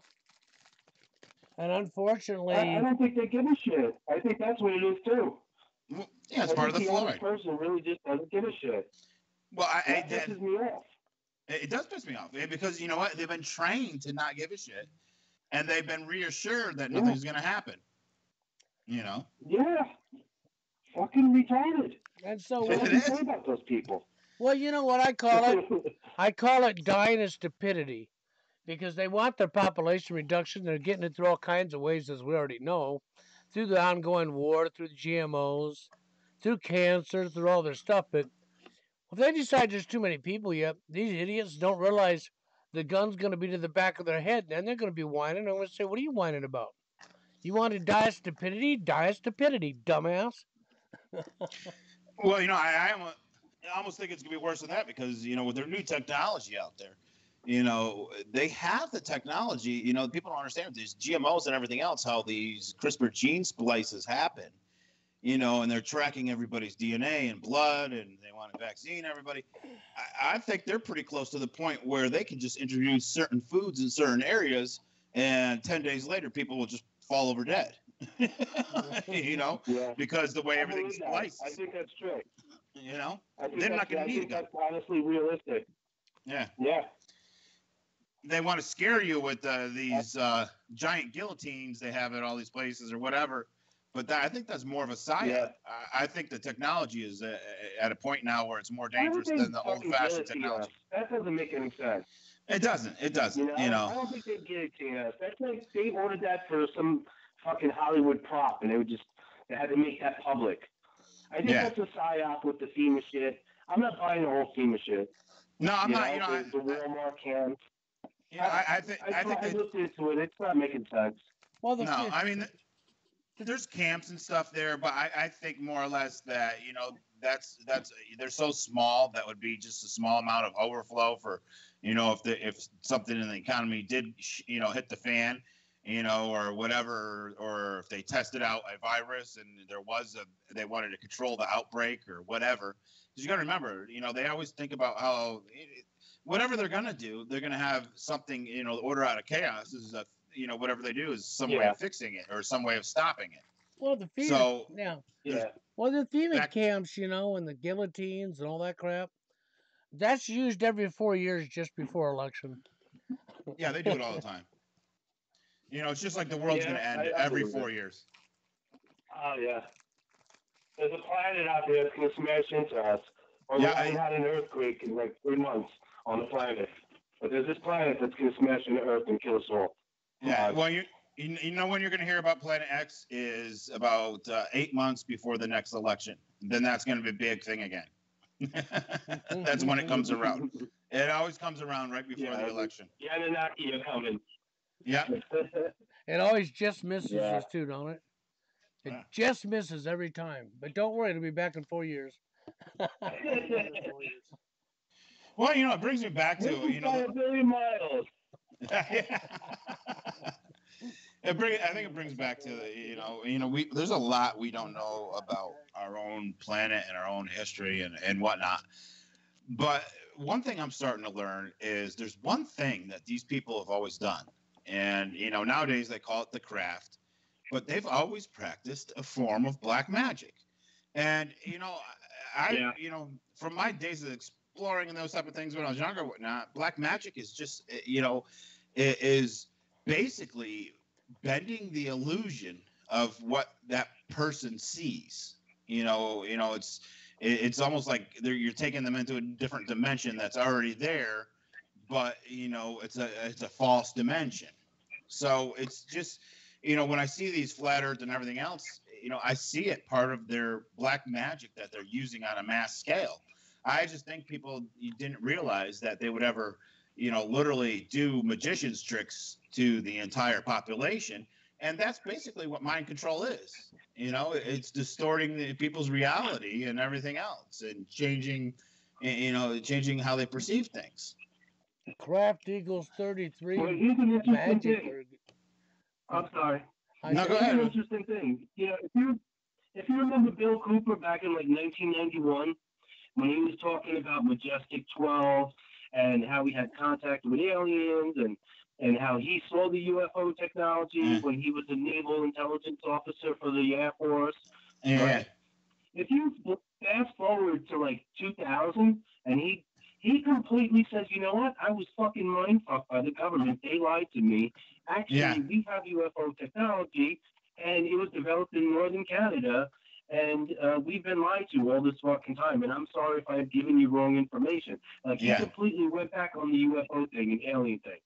And unfortunately, I don't think they give a shit. I think that's what it is too. Well, yeah, it's part of the flow. The person really just doesn't give a shit. Well, that pisses me off. It does piss me off because you know what? They've been trained to not give a shit. And they've been reassured that nothing's going to happen. Yeah. Fucking retarded. And so what do you say about those people? Well, you know what I call it? I call it dying of stupidity. Because they want their population reduction. They're getting it through all kinds of ways, as we already know. Through the ongoing war, through the GMOs, through cancer, through all their stuff. But if they decide there's too many people yet, these idiots don't realize the gun's going to be to the back of their head, and then they're going to be whining. I'm going to say, what are you whining about? You want to die of stupidity? Die of stupidity, dumbass. Well, I almost think it's going to be worse than that because, with their new technology out there, they have the technology. People don't understand these GMOs and everything else, how these CRISPR gene splices happen, and they're tracking everybody's DNA and blood, and they want to vaccine everybody. I think they're pretty close to the point where they can just introduce certain foods in certain areas, and 10 days later, people will just fall over dead, because the way everything's spliced. I think that's true. They're not going to need it. That's honestly realistic. Yeah. Yeah. They want to scare you with these giant guillotines they have at all these places or whatever. But I think that's more of a psyop. Yeah. I think the technology is at a point now where it's more dangerous than the old-fashioned technology. That doesn't make any sense. It doesn't. It doesn't. I don't think they guillotine us. That's like they ordered that for some fucking Hollywood prop, and they had to make that public. I think that's a psyop with the FEMA shit. I'm not buying the whole FEMA shit. No, I'm not. The Walmart cans. I think I looked into it. It's not making sense. Well, no, I mean, there's camps and stuff there, but I think more or less that that's they're so small that would be just a small amount of overflow for if something in the economy did hit the fan, or whatever, or if they tested out a virus and they wanted to control the outbreak or whatever. Because you got to remember, they always think about how whatever they're gonna do, they're gonna have something, the order out of chaos is whatever they do is some way of fixing it or some way of stopping it. well, the FEMA, So Yeah. well, the FEMA back, camps, and the guillotines and all that crap, that's used every 4 years just before election. yeah, they do it all the time. It's just like the world's Yeah, gonna end I every believe 4 years. Oh yeah. There's a planet out there that's gonna smash into us. Or we Yeah, haven't had an earthquake in like 3 months on the planet. But there's this planet that's gonna smash into Earth and kill us all. yeah. Well, you know when you're gonna hear about Planet X is about 8 months before the next election. Then that's gonna be a big thing again. That's when it comes around. It always comes around right before the election. Yeah, they're not here coming. Yeah. It always just misses Yeah. us too, don't it? It Yeah. just misses every time. But don't worry, it'll be back in 4 years. Well, it brings me back to by a billion miles. I think it brings back to there's a lot we don't know about our own planet and our own history and whatnot. But one thing I'm starting to learn is there's one thing that these people have always done, and nowadays they call it the craft, but they've always practiced a form of black magic. And from my days of exploring and those type of things when I was younger, whatnot, black magic is just it is basically bending the illusion of what that person sees. It's almost like you're taking them into a different dimension that's already there, but it's a false dimension. So it's just when I see these flat earth and everything else, I see it part of their black magic that they're using on a mass scale. I just think people didn't realize that they would ever literally do magician's tricks to the entire population. And that's basically what mind control is. It's distorting the people's reality and everything else and changing how they perceive things. Craft Eagles 33 Well, here's an interesting magic. thing. I'm sorry. No, go Here's ahead. an interesting thing. If you remember Bill Cooper back in like 1991, when he was talking about Majestic 12 and how he had contact with aliens and how he saw the UFO technology when he was a naval intelligence officer for the Air Force. Yeah. Right? If you fast forward to like 2000 and he completely says, you know what? I was fucking mindfucked by the government. They lied to me. Actually, we have UFO technology, and it was developed in northern Canada, and we've been lied to all this fucking time. And I'm sorry if I've given you wrong information. Like, he completely went back on the UFO thing and alien thing.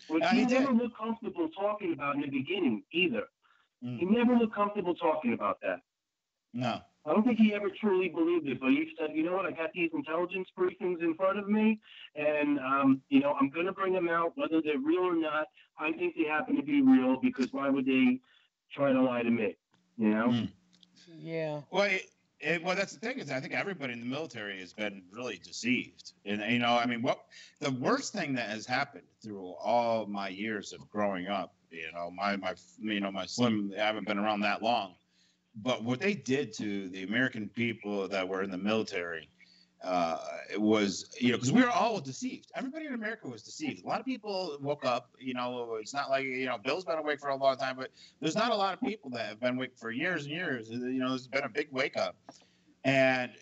Which he never looked comfortable talking about in the beginning, either. He never looked comfortable talking about that. No. I don't think he ever truly believed it, but he said, you know what, I got these intelligence briefings in front of me, and, I'm going to bring them out, whether they're real or not. I think they happen to be real, because why would they try to lie to me, Yeah. Well, that's the thing is I think everybody in the military has been really deceived. And, what the worst thing that has happened through all my years of growing up, my slim, I haven't been around that long. But what they did to the American people that were in the military it was, because we were all deceived. Everybody in America was deceived. A lot of people woke up, it's not like, Bill's been awake for a long time, but there's not a lot of people that have been awake for years and years. There's been a big wake up. And,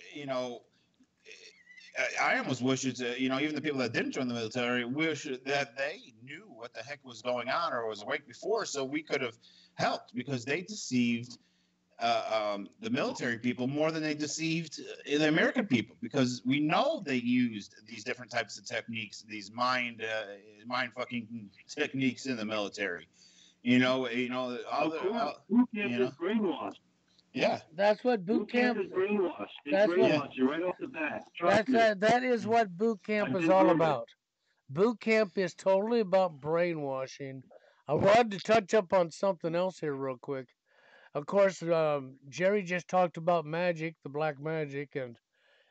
I almost wish it's, even the people that didn't join the military wish that they knew what the heck was going on or was awake before so we could have helped, because they deceived the military people more than they deceived the American people, because we know they used these different types of techniques, these mind fucking techniques in the military. All the brainwashed. Yeah, that's what boot camp is. Brainwashed. They that's brainwash you right off the bat. That is what boot camp is all about. Boot camp is totally about brainwashing. I wanted to touch up on something else here real quick. Of course, Jerry just talked about magic, the black magic, and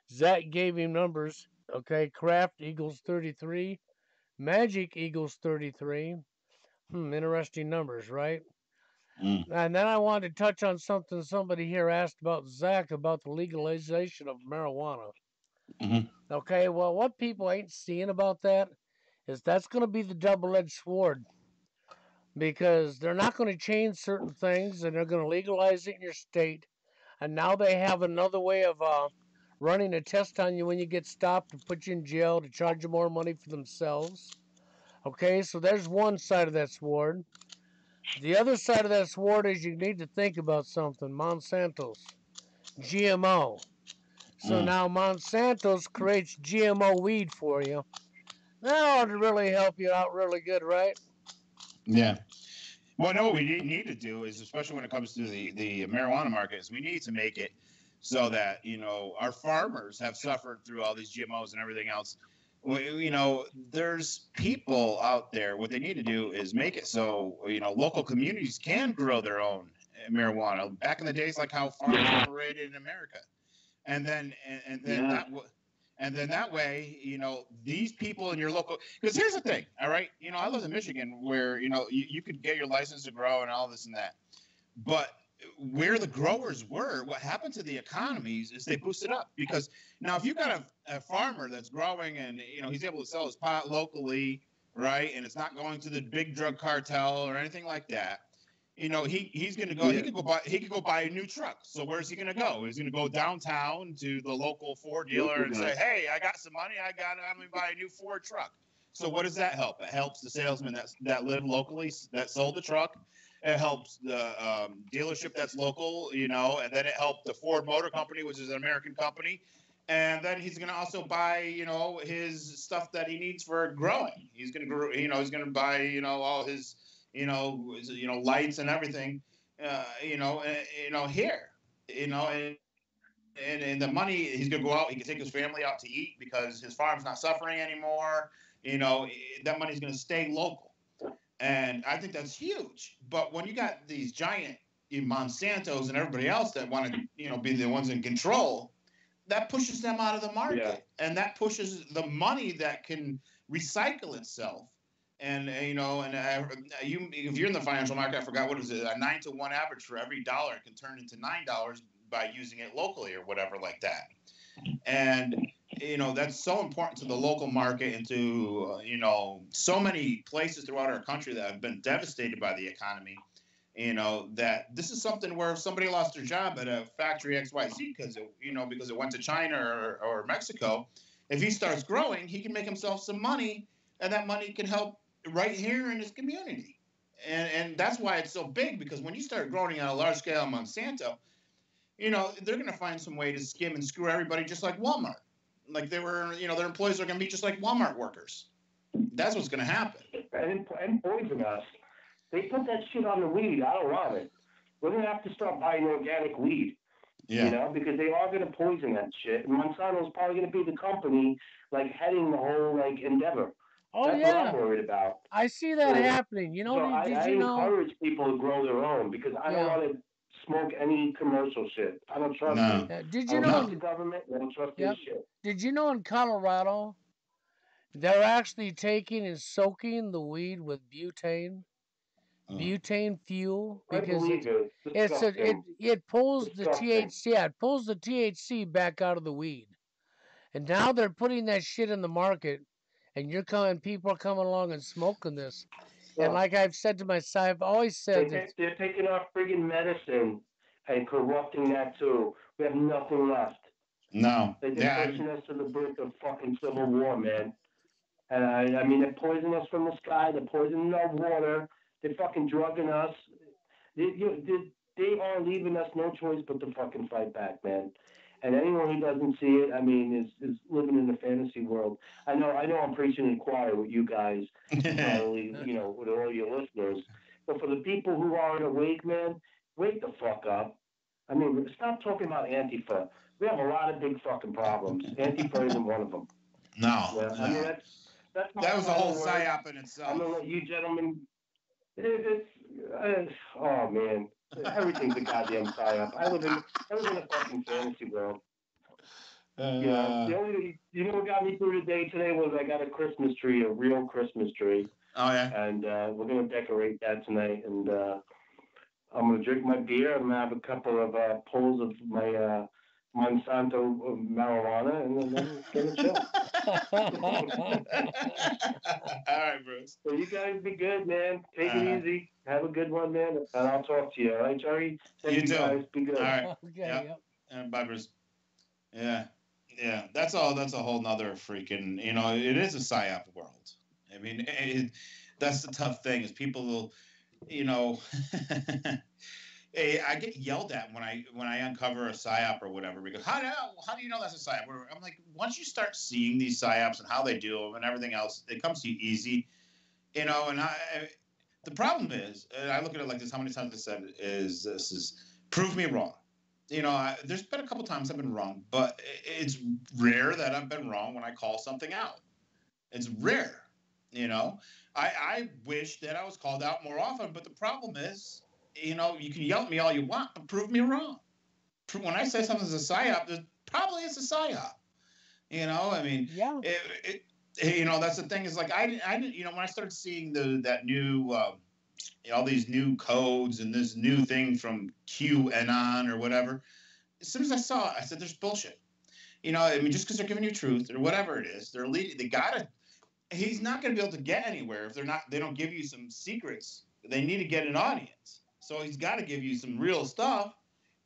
Zach gave him numbers. Okay, Kraft equals 33, Magic equals 33. Interesting numbers, right? Mm, And then I wanted to touch on something somebody here asked about Zach about the legalization of marijuana. hmm Okay, well, what people ain't seeing about that is that's going to be the double edged sword because they're not going to change certain things and they're going to legalize it in your state. And now they have another way of running a test on you when you get stopped to put you in jail to charge you more money for themselves. Okay, so there's one side of that sword. The other side of that sword is you need to think about something. Monsanto's GMO. So mm, now Monsanto's creates GMO weed for you. That ought to really help you out really good, right? yeah. Well, no, what we need to do is, especially when it comes to the marijuana market, is we need to make it so that our farmers have suffered through all these GMOs and everything else. There's people out there. What they need to do is make it so local communities can grow their own marijuana. Back in the days, like how farms operated in America, and then and then that way, these people in your local. Because here's the thing, all right. I live in Michigan, where you could get your license to grow and all this and that, but where the growers were, what happened to the economies is they boosted up. Because now, if you've got a farmer that's growing and he's able to sell his pot locally, right, and it's not going to the big drug cartel or anything like that, he's going to go. He could go buy a new truck. So where's he going to go? He's going to go downtown to the local Ford dealer and say, "Hey, I got some money. I'm going to buy a new Ford truck." So what does that help? It helps the salesman that live locally that sold the truck. It helps the dealership that's local, and then it helped the Ford Motor Company, which is an American company. And then he's going to also buy, his stuff that he needs for growing. He's going to, he's going to buy, all his lights and everything, here, and the money, he's going to go out. He can take his family out to eat because his farm's not suffering anymore. That money's going to stay local, and I think that's huge. But when you got these giant Monsantos and everybody else that want to, be the ones in control, that pushes them out of the market, and that pushes the money that can recycle itself. And if you're in the financial market, I forgot what is it, a 9-to-1 average for every dollar can turn into $9 by using it locally or whatever like that. And that's so important to the local market and to so many places throughout our country that have been devastated by the economy. That this is something where if somebody lost their job at a factory XYZ because it went to China or Mexico, if he starts growing, he can make himself some money, and that money can help right here in his community. And that's why it's so big, because when you start growing on a large scale Monsanto, they're going to find some way to skim and screw everybody, just like Walmart. Like their employees are going to be just like Walmart workers. That's what's going to happen. And poison us. They put that shit on the weed. I don't want it. We're going to have to start buying organic weed. Yeah. Because they are going to poison that shit. And Monsanto's probably going to be the company, heading the whole, endeavor. Oh That's what I'm yeah, worried about. I see that happening. So I Did you know? encourage people to grow their own, because I don't Yeah. want to smoke any commercial shit. I don't trust No. it. Did I you don't know? trust the government. I don't trust Yep. this shit. Did you know in Colorado they're actually taking and soaking the weed with butane fuel, I because believe it. it's Disgusting. it pulls the Disgusting. THC. Yeah, it pulls the THC back out of the weed, and now they're putting that shit in the market, and people are coming along and smoking this. And Yeah. like I've said to myself, I've always said that. They're taking our friggin' medicine and corrupting that too. We have nothing left. No. They're Yeah. pushing us to the brink of fucking civil war, man. And I mean, they're poisoning us from the sky. They're poisoning our water. They're fucking drugging us. They are leaving us no choice but to fucking fight back, man. And anyone who doesn't see it, I mean, is living in a fantasy world. I know I'm preaching in choir with you guys, probably, with all your listeners. But for the people who aren't awake, man, wake the fuck up. I mean, stop talking about Antifa. We have a lot of big fucking problems. Antifa isn't one of them. No. Yeah, I mean, that's That was a whole word. psyop in I'm itself. gonna let you gentlemen. Oh man, everything's a goddamn psyop. I live in a fucking fantasy world. The only what got me through the day today was I got a Christmas tree, a real Christmas tree, Oh yeah. and we're gonna decorate that tonight. And I'm gonna drink my beer. I'm gonna have a couple of pulls of my Monsanto marijuana, and then gonna chill. All right, Bruce. So you guys be good, man. Take it Uh, easy. Have a good one, man. And I'll talk to you. All right, Jerry? Thank you you too. guys. Be good. All right. Okay. Yep. And bye, Bruce. Yeah. Yeah. That's all. That's a whole nother freaking. It is a psyop world. I mean, that's the tough thing is people will, you know. Hey, I get yelled at when I uncover a psyop or whatever because how do you know that's a psyop? I'm like, once you start seeing these psyops and how they do them and everything else, it comes to you easy, And the problem is, and I look at it like this: how many times I said this is prove me wrong. There's been a couple times I've been wrong, but it's rare that I've been wrong when I call something out. It's rare. I wish that I was called out more often, but the problem is, you can yell at me all you want, but prove me wrong. When I say something's a psyop, probably it's a psyop. I mean, Yeah. that's the thing is like I didn't, when I started seeing that new, all these new codes and this new thing from QAnon or whatever, as soon as I saw it, I said, "There's bullshit." I mean, just because they're giving you truth or whatever it is, they're leading. They gotta. He's not going to be able to get anywhere if they don't give you some secrets. They need to get an audience. So he's got to give you some real stuff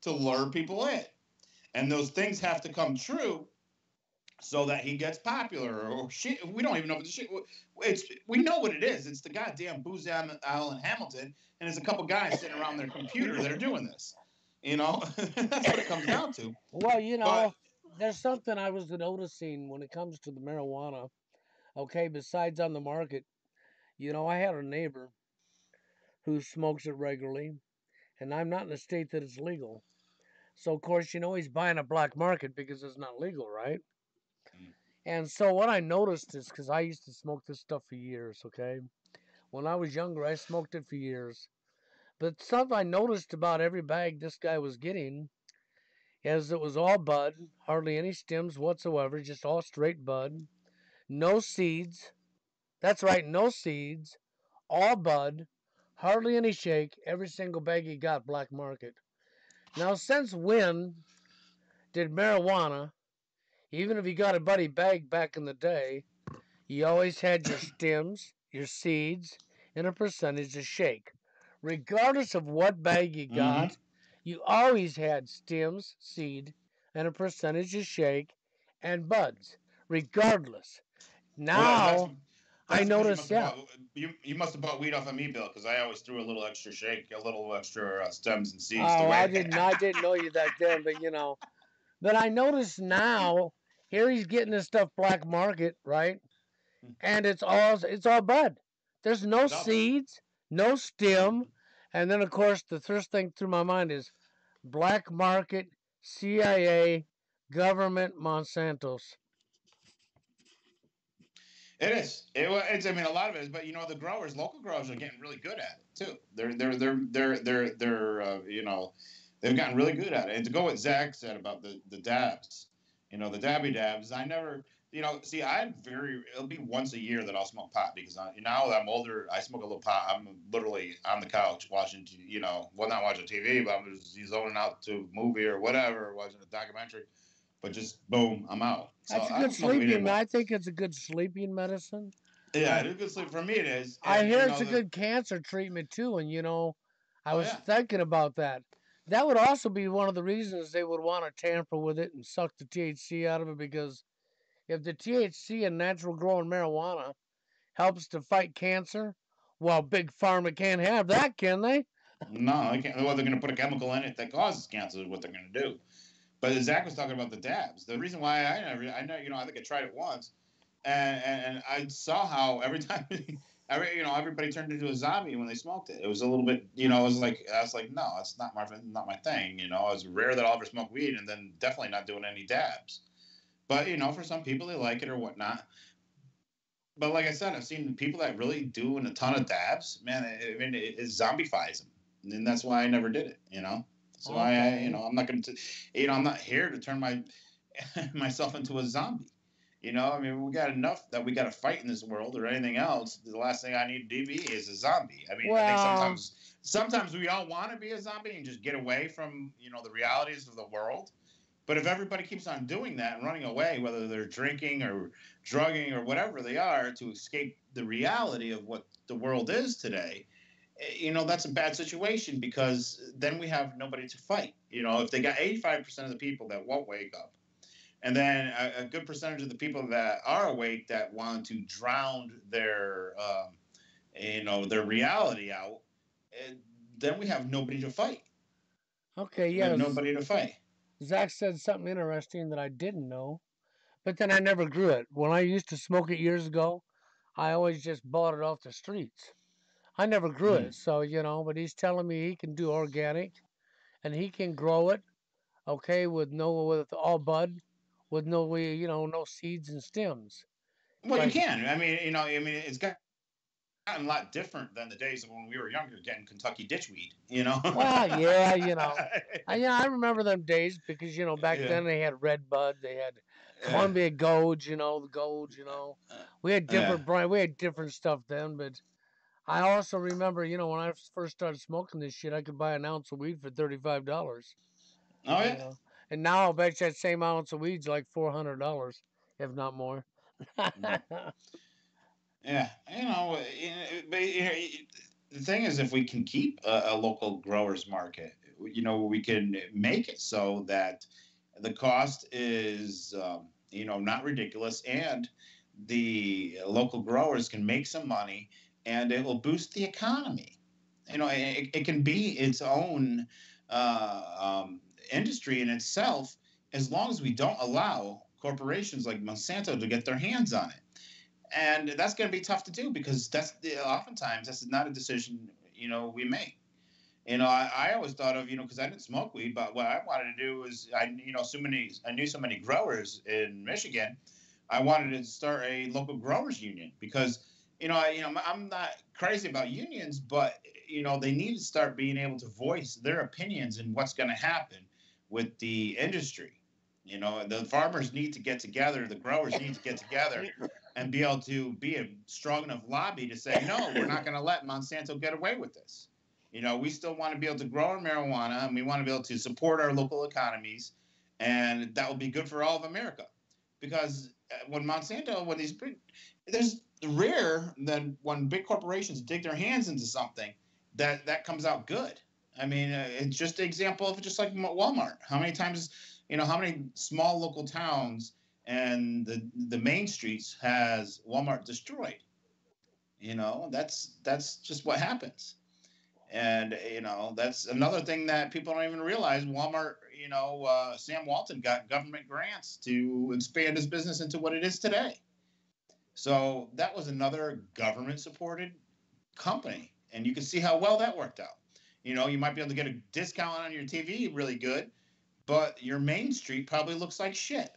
to lure people in. And those things have to come true so that he gets popular or shit. We don't even know what the shit. We know what it is. It's the goddamn Booz Allen Hamilton, and there's a couple guys sitting around their computer that are doing this. That's what it comes down to. Well, there's something I was noticing when it comes to the marijuana. Okay, besides on the market, I had a neighbor who smokes it regularly, and I'm not in a state that it's legal. So of course, he's buying a black market because it's not legal, right? And so what I noticed is because I used to smoke this stuff for years, okay? When I was younger, I smoked it for years. But something I noticed about every bag this guy was getting is it was all bud, hardly any stems whatsoever, just all straight bud, no seeds. That's right, no seeds, all bud, hardly any shake. Every single bag he got black market. Now, since when did marijuana, even if you got a buddy bag back in the day, you always had your stems, your seeds, and a percentage of shake. Regardless of what bag you Mm-hmm. got, you always had stems, seed, and a percentage of shake and buds. Regardless. Well, Now, I that's because notice, yeah. You must have bought weed off of me, Bill, because I always threw a little extra shake, a little extra stems and seeds to Oh, I weigh. didn't know you back then, but But I notice now, here he's getting this stuff black market, right? And it's all bud. There's no It's all bud. seeds, no stem, and then of course the first thing through my mind is black market, CIA, government, Monsanto's. It is. It's. I mean, a lot of it is, but the local growers, are getting really good at it too. They've gotten really good at it. And to go what Zach said about the dabs, the dabby dabs. I never, see, it'll be once a year that I'll smoke pot because now that I'm older, I smoke a little pot. I'm literally on the couch watching, well, not watching TV, but I'm just zoning out to a movie or whatever, watching a documentary. But just boom, I'm out. So That's a I good don't smoke weed sleeping. anymore. I think it's a good sleeping medicine. Yeah, I it is good sleep. For me, it is. I And hear it's a good cancer treatment too, and I oh was yeah, thinking about that. That would also be one of the reasons they would want to tamper with it and suck the THC out of it because if the THC in natural growing marijuana helps to fight cancer, well, big pharma can't have that, can they? no, they can't. Well, they're going to put a chemical in it that causes cancer. Is what they're going to do. But Zach was talking about the dabs. The reason why I know, I think I tried it once, and I saw how every time, everybody turned into a zombie when they smoked it. It was a little bit, it was like I was like, no, it's not my thing. It's rare that I'll ever smoke weed, and then definitely not doing any dabs. But for some people they like it or whatnot. but like I said, I've seen people that really doing a ton of dabs. Man, I mean, it zombifies them, and that's why I never did it. So Okay. I'm not going to, I'm not here to turn my myself into a zombie. I mean, we got enough that we got to fight in this world or anything else. The last thing I need to be is a zombie. I mean, I think Well, sometimes we all want to be a zombie and just get away from the realities of the world. But if everybody keeps on doing that and running away, whether they're drinking or drugging or whatever they are to escape the reality of what the world is today, that's a bad situation because then we have nobody to fight. If they got 85% of the people that won't wake up, and then a good percentage of the people that are awake that want to drown their reality out, then we have nobody to fight. okay, We have yes. nobody to fight. Zach said something interesting that I didn't know, but then I never grew it. When I used to smoke it years ago, I always just bought it off the streets. I never grew Mm. it, so but he's telling me he can do organic and he can grow it, okay, with all bud, with no seeds and stems. Well, you Like, can. It's gotten a lot different than the days of when we were younger, getting Kentucky ditchweed. well, yeah, I remember them days because back Yeah, then they had red bud, they had yeah, Columbia Gold, the gold, we had yeah. different brand, we had different stuff then, but I also remember, when I first started smoking this shit, I could buy an ounce of weed for $35. Oh You yeah. know, and now I'll bet you that same ounce of weed's like $400, if not more. Mm. Yeah, but the thing is, if we can keep a local growers market, we can make it so that the cost is, not ridiculous, and the local growers can make some money, and it will boost the economy. It can be its own industry in itself, as long as we don't allow corporations like Monsanto to get their hands on it. And that's going to be tough to do because oftentimes that's not a decision we make. I always thought of because I didn't smoke weed, but what I wanted to do was I knew so many growers in Michigan. I wanted to start a local growers union because I'm not crazy about unions, but they need to start being able to voice their opinions and what's going to happen with the industry. The farmers need to get together, the growers need to get together and be able to be a strong enough lobby to say, no, we're not going to let Monsanto get away with this. We still want to be able to grow our marijuana, and we want to be able to support our local economies, and that will be good for all of America. Because when there's rare that when big corporations dig their hands into something, that comes out good. I mean, it's just an example of just like Walmart. How many times, how many small local towns and the main streets has Walmart destroyed? That's just what happens. And that's another thing that people don't even realize. Walmart, Sam Walton got government grants to expand his business into what it is today. So that was another government supported company, and you can see how well that worked out. You might be able to get a discount on your TV really good, but your main street probably looks like shit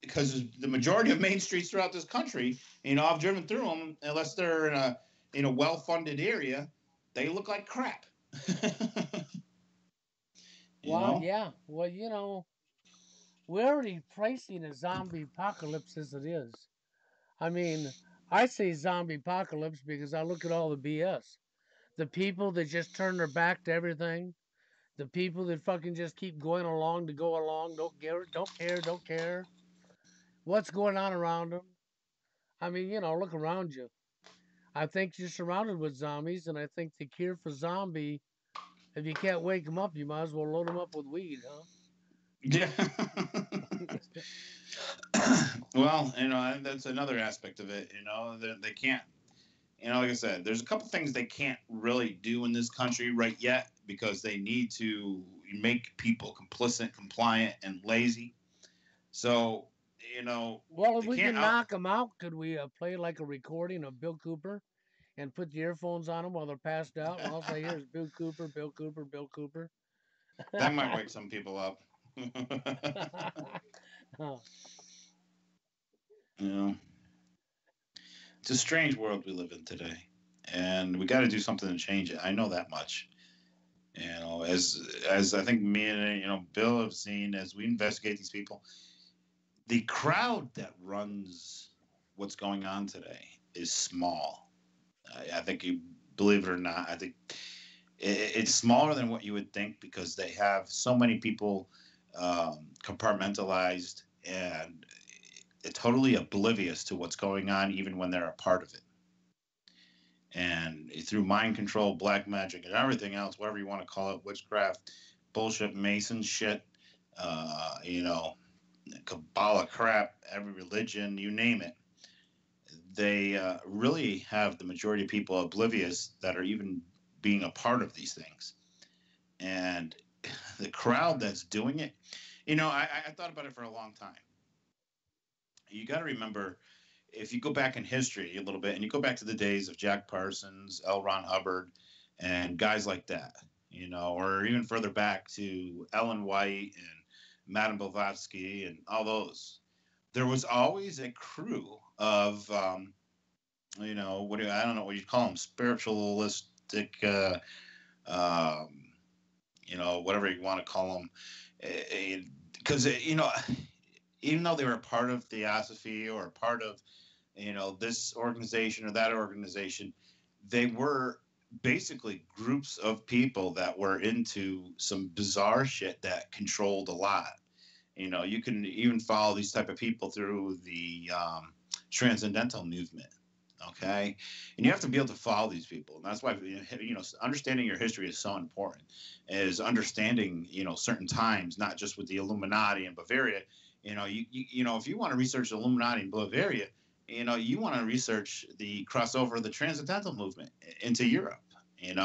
because the majority of main streets throughout this country, I've driven through them, unless they're in a well-funded area, they look like crap. you Well, know? yeah. Well, we're already pricing a zombie apocalypse as it is. I mean, I say zombie apocalypse because I look at all the BS. The people that just turn their back to everything. The people that fucking just keep going along to go along, don't care what's going on around them. I mean, look around you. I think you're surrounded with zombies, and I think the cure for zombie, if you can't wake them up, you might as well load them up with weed, huh? Yeah. Well, that's another aspect of it. They can't. Like I said, there's a couple things they can't really do in this country right yet because they need to make people complicit, compliant, and lazy. So, Well, if they we can't can out. knock them out, could we play like a recording of Bill Cooper and put the earphones on them while they're passed out, and all I hear is Bill Cooper, Bill Cooper, Bill Cooper. That might wake some people up. Oh, you know. it's a strange world we live in today, and we got to do something to change it. I know that much. As I think me and Bill have seen as we investigate these people, the crowd that runs what's going on today is small. I think you believe it or not, I think it's smaller than what you would think because they have so many people compartmentalized and totally oblivious to what's going on, even when they're a part of it. And through mind control, black magic, and everything else, whatever you want to call it, witchcraft, bullshit, Mason shit, you know, Kabbalah crap, every religion, you name it, they really have the majority of people oblivious that are even being a part of these things. And the crowd that's doing it, I thought about it for a long time. You got to remember, if you go back in history a little bit and you go back to the days of Jack Parsons, L. Ron Hubbard, and guys like that, or even further back to Ellen White and Madame Blavatsky and all those, there was always a crew of, I don't know what you'd call them, spiritualistic, whatever you want to call them, because even though they were a part of Theosophy or a part of this organization or that organization, they were basically groups of people that were into some bizarre shit that controlled a lot. You can even follow these type of people through the transcendental movement. Okay, and you have to be able to follow these people, and that's why understanding your history is so important. Is understanding certain times, not just with the Illuminati and Bavaria. If you want to research the Illuminati in Bavaria, you want to research the crossover of the transcendental movement into Europe. And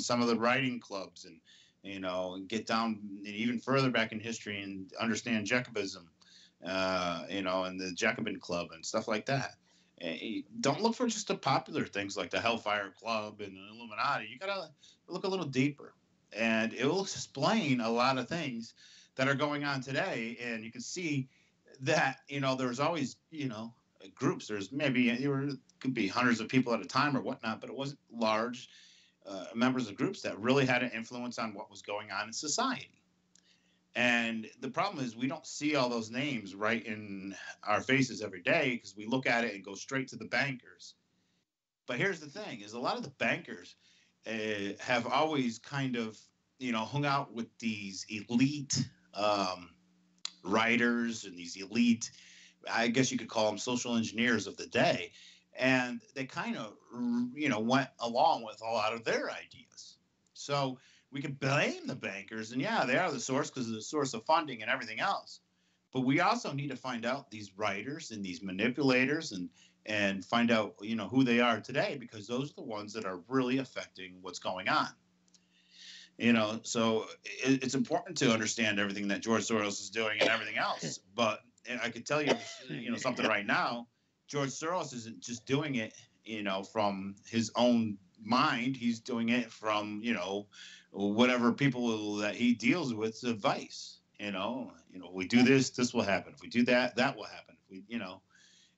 some of the writing clubs, and get down even further back in history and understand Jacobism, and the Jacobin Club and stuff like that. Don't look for just the popular things like the Hellfire Club and the Illuminati. You gotta look a little deeper, and it will explain a lot of things that are going on today. And you can see that there's always groups. There's maybe could be hundreds of people at a time or whatnot, but it wasn't large members of groups that really had an influence on what was going on in society. And the problem is we don't see all those names right in our faces every day because we look at it and go straight to the bankers. But here's the thing: is a lot of the bankers have always kind of hung out with these elite writers and these elite, I guess you could call them social engineers of the day, and they kind of went along with a lot of their ideas. So we could blame the bankers, and yeah, they are the source because of the source of funding and everything else. But we also need to find out these writers and these manipulators and find out who they are today, because those are the ones that are really affecting what's going on. So it's important to understand everything that George Soros is doing and everything else. But I could tell you, something right now. George Soros isn't just doing it, from his own mind. He's doing it from, whatever people that he deals with advice. We do this, this will happen. If we do that, that will happen. If we,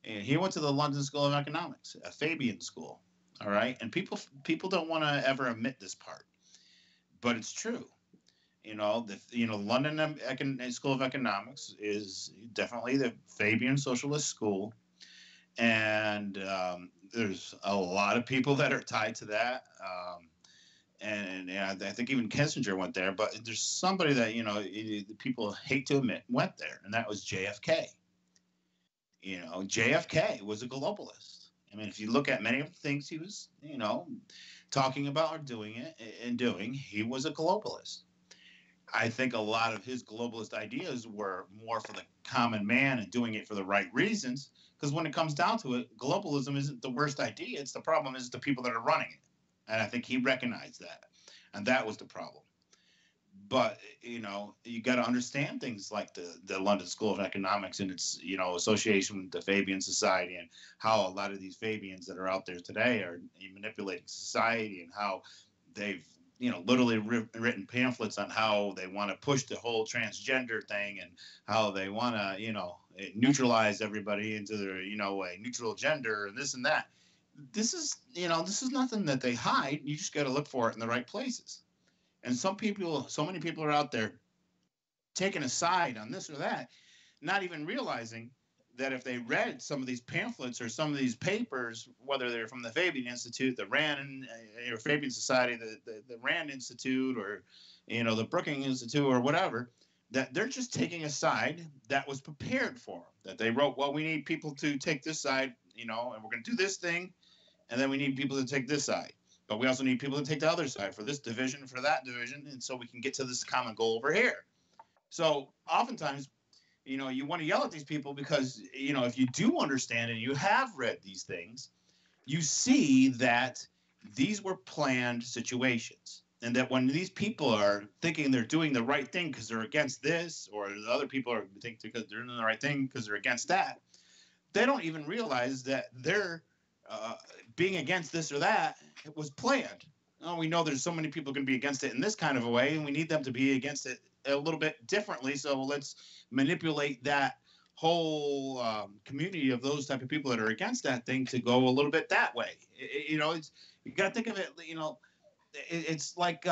and he went to the London School of Economics, a Fabian school. All right. And people don't want to ever admit this part, but it's true. London School of Economics is definitely the Fabian socialist school. And there's a lot of people that are tied to that. And I think even Kissinger went there, but there's somebody that, people hate to admit went there, and that was JFK. JFK was a globalist. I mean, if you look at many of the things he was, talking about or doing, he was a globalist. I think a lot of his globalist ideas were more for the common man and doing it for the right reasons. Because when it comes down to it, globalism isn't the worst idea. It's the problem is the people that are running it. And I think he recognized that. And that was the problem. But, you got to understand things like the London School of Economics and its, association with the Fabian Society, and how a lot of these Fabians that are out there today are manipulating society, and how they've, literally written pamphlets on how they want to push the whole transgender thing and how they want to, neutralize everybody into their, a neutral gender and this and that. This is nothing that they hide. You just got to look for it in the right places. And so many people are out there taking a side on this or that, not even realizing that if they read some of these pamphlets or some of these papers, whether they're from the Fabian Institute, the Rand or Fabian Society, the Rand Institute, or the Brookings Institute, or whatever, that they're just taking a side that was prepared for them. That they wrote, well, we need people to take this side, and we're going to do this thing, and then we need people to take this side. But we also need people to take the other side for this division, for that division, and so we can get to this common goal over here. So oftentimes, you want to yell at these people because, if you do understand and you have read these things, you see that these were planned situations. And that when these people are thinking they're doing the right thing because they're against this, or the other people are thinking because they're doing the right thing because they're against that, they don't even realize that they're being against this or that was planned. Oh, we know there's so many people going to be against it in this kind of a way, and we need them to be against it a little bit differently. So let's manipulate that whole community of those type of people that are against that thing to go a little bit that way. It's, you got to think of it. It's like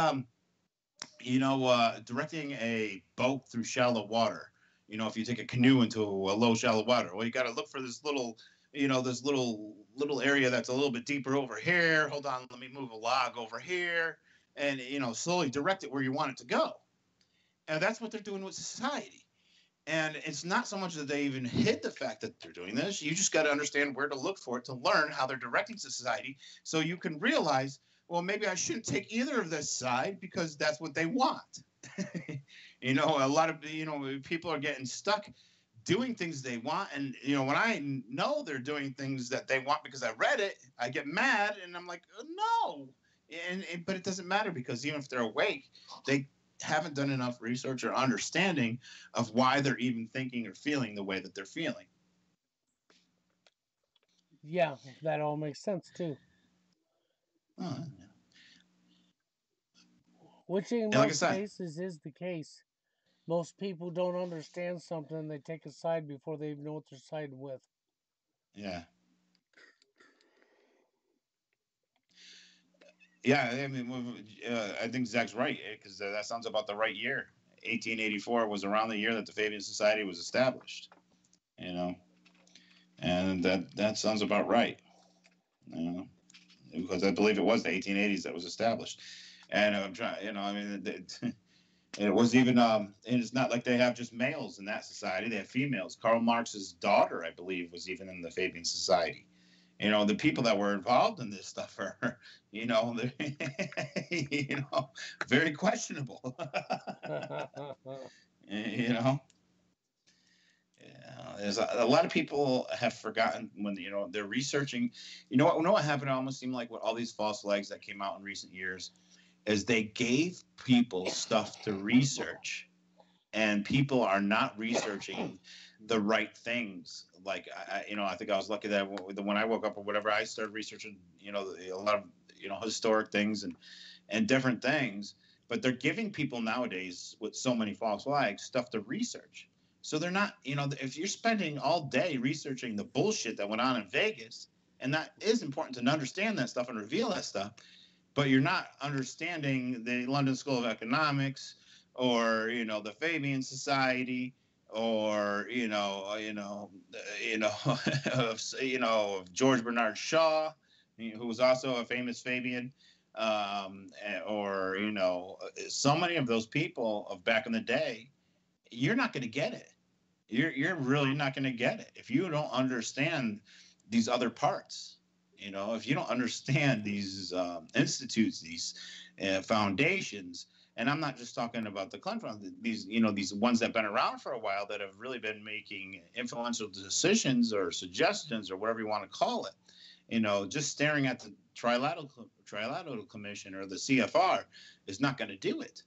directing a boat through shallow water. If you take a canoe into a low shallow water, well, you got to look for this little little area that's a little bit deeper over here. Hold on, let me move a log over here, and slowly direct it where you want it to go. And that's what they're doing with society. And it's not so much that they even hid the fact that they're doing this. You just got to understand where to look for it to learn how they're directing society, so you can realize, well, maybe I shouldn't take either of this side because that's what they want. A lot of people are getting stuck doing things they want, and when I know they're doing things that they want because I read it, I get mad and I'm like, no. But it doesn't matter, because even if they're awake, they haven't done enough research or understanding of why they're even thinking or feeling the way that they're feeling. Yeah, that all makes sense too. Oh, Which in and like I most said, cases is the case. Most people don't understand something, they take a side before they even know what they're siding with. yeah. Yeah, I mean, I think Zach's right, because that sounds about the right year. 1884 was around the year that the Fabian Society was established. And that sounds about right. You know, because I believe it was the 1880s that was established. And I'm trying, I mean, it was even, and it's not like they have just males in that society; they have females. Karl Marx's daughter, I believe, was even in the Fabian Society. The people that were involved in this stuff are, very questionable. you know, yeah, there's a lot of people have forgotten when they're researching. You know what happened? It almost seemed like with all these false flags that came out in recent years, is they gave people stuff to research, and people are not researching the right things. Like I think I was lucky that when I woke up or whatever, I started researching, a lot of historic things and different things. But they're giving people nowadays with so many false flags stuff to research. So they're not, if you're spending all day researching the bullshit that went on in Vegas, and that is important to understand that stuff and reveal that stuff, but you're not understanding the London School of Economics, or the Fabian Society, or of George Bernard Shaw, who was also a famous Fabian, or so many of those people of back in the day. You're not going to get it. You're really not going to get it if you don't understand these other parts. If you don't understand these institutes, these foundations, and I'm not just talking about the Clinton, these ones that have been around for a while that have really been making influential decisions or suggestions or whatever you want to call it. Just staring at the Trilateral Commission or the CFR is not going to do it.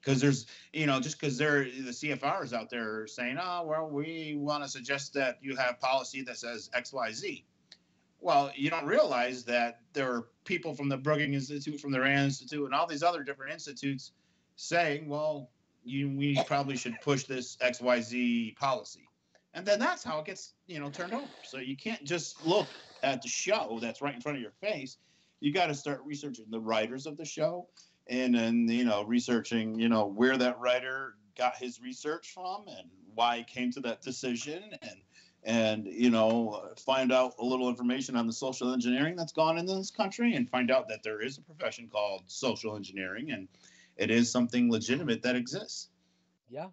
Because there's, just because they're the CFRs out there saying, oh, well, we want to suggest that you have policy that says X, Y, Z. Well, you don't realize that there are people from the Brookings Institute, from the Rand Institute, and all these other different institutes saying, well, we probably should push this XYZ policy. And then that's how it gets, turned over. So you can't just look at the show that's right in front of your face. You got to start researching the writers of the show, and then, researching, where that writer got his research from and why he came to that decision, and find out a little information on the social engineering that's gone into this country, and find out that there is a profession called social engineering, and it is something legitimate that exists. Yeah.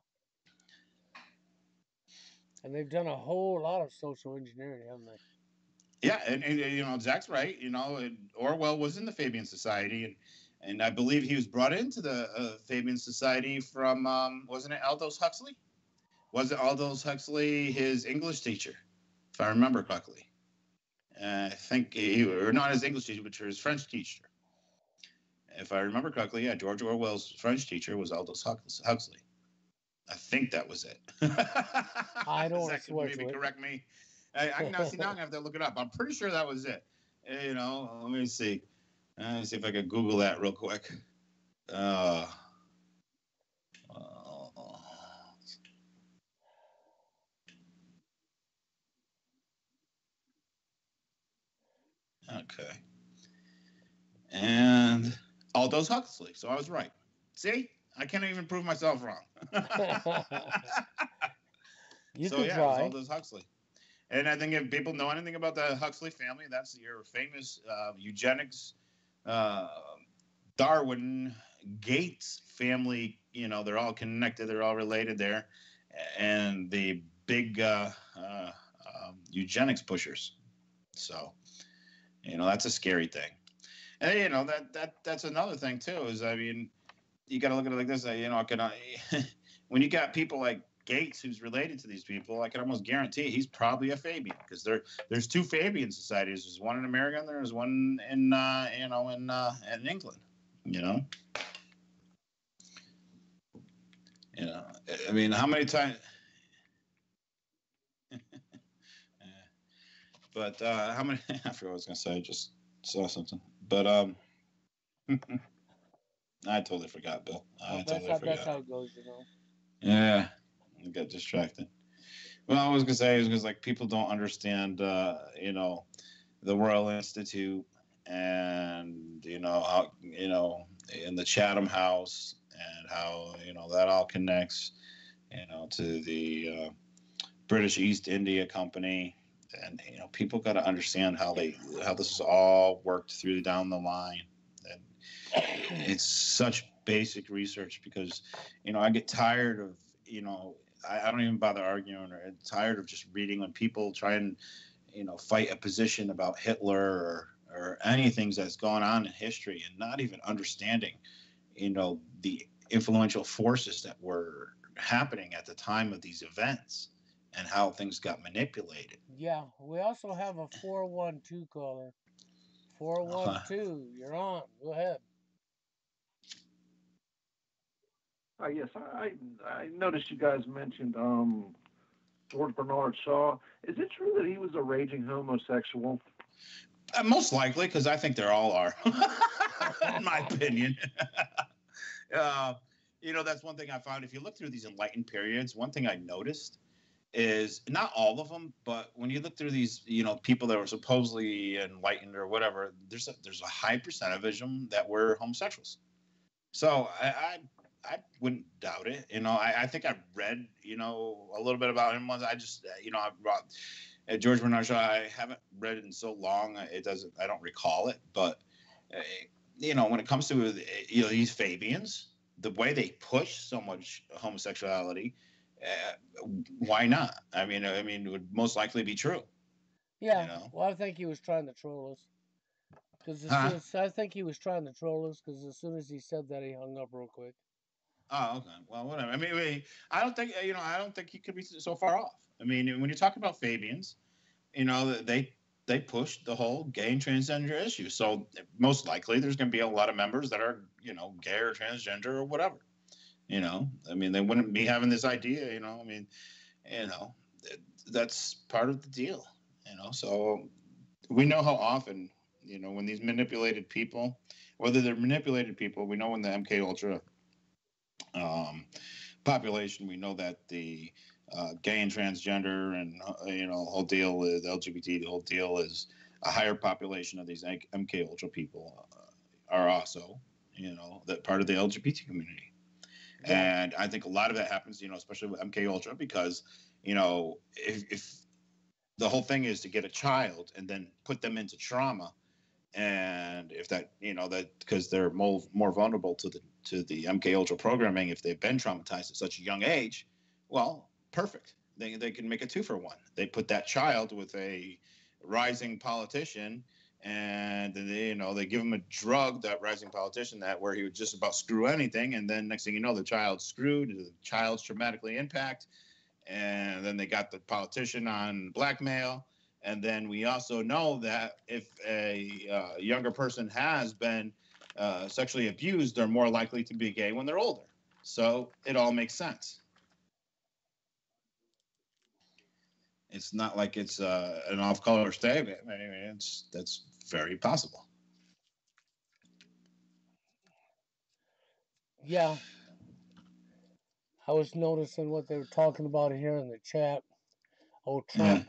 And they've done a whole lot of social engineering, haven't they? Yeah, and Zach's right. And Orwell was in the Fabian Society, and I believe he was brought into the Fabian Society from wasn't it Aldous Huxley? Was it Aldous Huxley his English teacher, if I remember correctly? I think or not his English teacher, but his French teacher. If I remember correctly, yeah, George Orwell's French teacher was Aldous Huxley. I think that was it. I don't Zach can swear maybe to it. correct me. I now see, now I have to look it up. I'm pretty sure that was it. Let me see. Let me see if I can Google that real quick. Uh, okay. And Aldous Huxley. So I was right. See? I can't even prove myself wrong. You so could yeah, it was try. Aldous Huxley. And I think if people know anything about the Huxley family, that's your famous eugenics, uh, Darwin, Gates family. They're all connected. They're all related there. And the big eugenics pushers. So, that's a scary thing. And, that's another thing, too, is, I mean, you got to look at it like this. When you got people like Gates, who's related to these people, I can almost guarantee he's probably a Fabian, because there's two Fabian societies. There's one in America, and there's one in in England. I mean, how many times? But how many? I forgot what I was gonna say. I just saw something, but I totally forgot, Bill. I totally forgot. That's how it goes, Yeah, I got distracted. Well, I was gonna say is because, like, people don't understand, the Royal Institute, and how in the Chatham House, and how that all connects, to the British East India Company, and people got to understand how this is all worked through down the line. And it's such basic research, because I get tired of I don't even bother arguing, or I'm tired of just reading when people try and fight a position about Hitler, or anything that's going on in history, and not even understanding the influential forces that were happening at the time of these events, and how things got manipulated. Yeah, we also have a 412 caller. 412, you're on. Go ahead. Yes, I noticed you guys mentioned George Bernard Shaw. Is it true that he was a raging homosexual? Most likely, because I think they all are, in my opinion. That's one thing I found. If you look through these enlightened periods, one thing I noticed is, not all of them, but when you look through these, people that were supposedly enlightened or whatever, there's a high percentage of them that were homosexuals. So I wouldn't doubt it. I think I read, a little bit about him once. I just, I brought George Bernard Shaw. I haven't read it in so long. I don't recall it. But, when it comes to, these Fabians, the way they push so much homosexuality, why not? I mean, it would most likely be true. Yeah. Well, I think he was trying to troll us. Because I think he was trying to troll us, because as soon as he said that, he hung up real quick. Oh, okay. Well, whatever. I mean, I don't think he could be so far off. I mean, when you talk about Fabians, they push the whole gay and transgender issue. So most likely, there's going to be a lot of members that are gay or transgender or whatever. I mean, they wouldn't be having this idea. I mean, that's part of the deal. So we know how often, when these manipulated people, whether they're manipulated people, we know when the MK Ultra um, population, we know that the gay and transgender and whole deal with LGBT, the whole deal is a higher population of these MK Ultra people are also that part of the LGBT community. Yeah. And I think a lot of that happens, especially with MK Ultra, because if the whole thing is to get a child and then put them into trauma, and if that that because they're more vulnerable to the MK Ultra programming if they've been traumatized at such a young age, well, perfect. They can make a 2-for-1. They put that child with a rising politician, and they give him a drug, that rising politician, that where he would just about screw anything, and then next thing you know, the child's screwed, the child's traumatically impacted, and then they got the politician on blackmail. And then we also know that if a younger person has been sexually abused, they're more likely to be gay when they're older. So it all makes sense. It's not like it's an off-color statement. I mean, that's very possible. Yeah. I was noticing what they were talking about here in the chat. Oh, Yeah.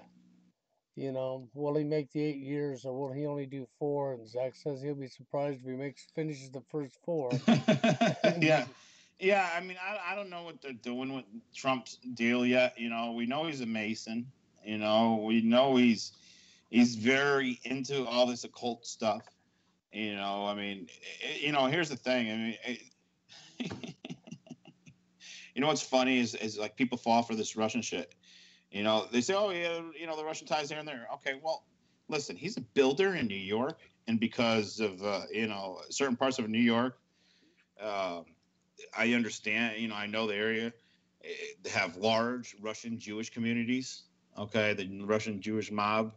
Trump, will he make the 8 years or will he only do four? And Zach says he'll be surprised if he finishes the first four. Yeah. Yeah, I mean, I don't know what they're doing with Trump's deal yet. We know he's a Mason. We know he's very into all this occult stuff. I mean, here's the thing. I mean, what's funny is like people fall for this Russian shit. They say, oh yeah, the Russian ties here and there. Okay, well, listen, he's a builder in New York, and because of certain parts of New York, um, I understand. I know the area. They have large Russian Jewish communities. Okay, the Russian Jewish mob.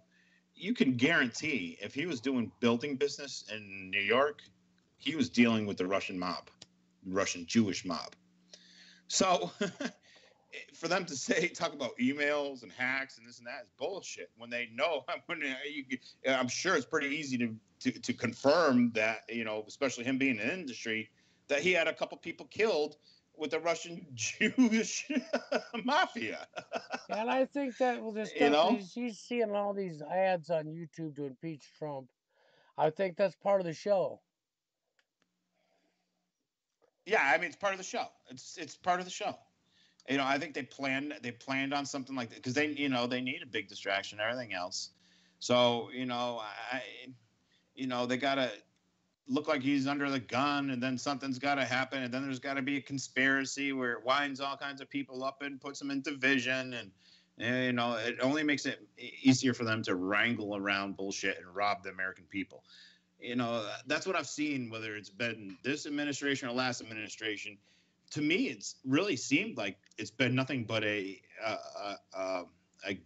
You can guarantee if he was doing building business in New York, he was dealing with the Russian mob, Russian Jewish mob. So for them to talk about emails and hacks and this and that is bullshit. When they know, I'm sure it's pretty easy to confirm that, especially him being in the industry, that he had a couple people killed with the Russian Jewish mafia. And I think that with the you stuff know? he's seeing all these ads on YouTube to impeach Trump, I think that's part of the show. Yeah, I mean it's part of the show. It's part of the show. I think they planned on something like that because they need a big distraction and everything else. So they gotta look like he's under the gun, and then something's got to happen, and then there's got to be a conspiracy where it winds all kinds of people up and puts them in division, and it only makes it easier for them to wrangle around bullshit and rob the American people. That's what I've seen, whether it's been this administration or last administration. To me, it's really seemed like it's been nothing but a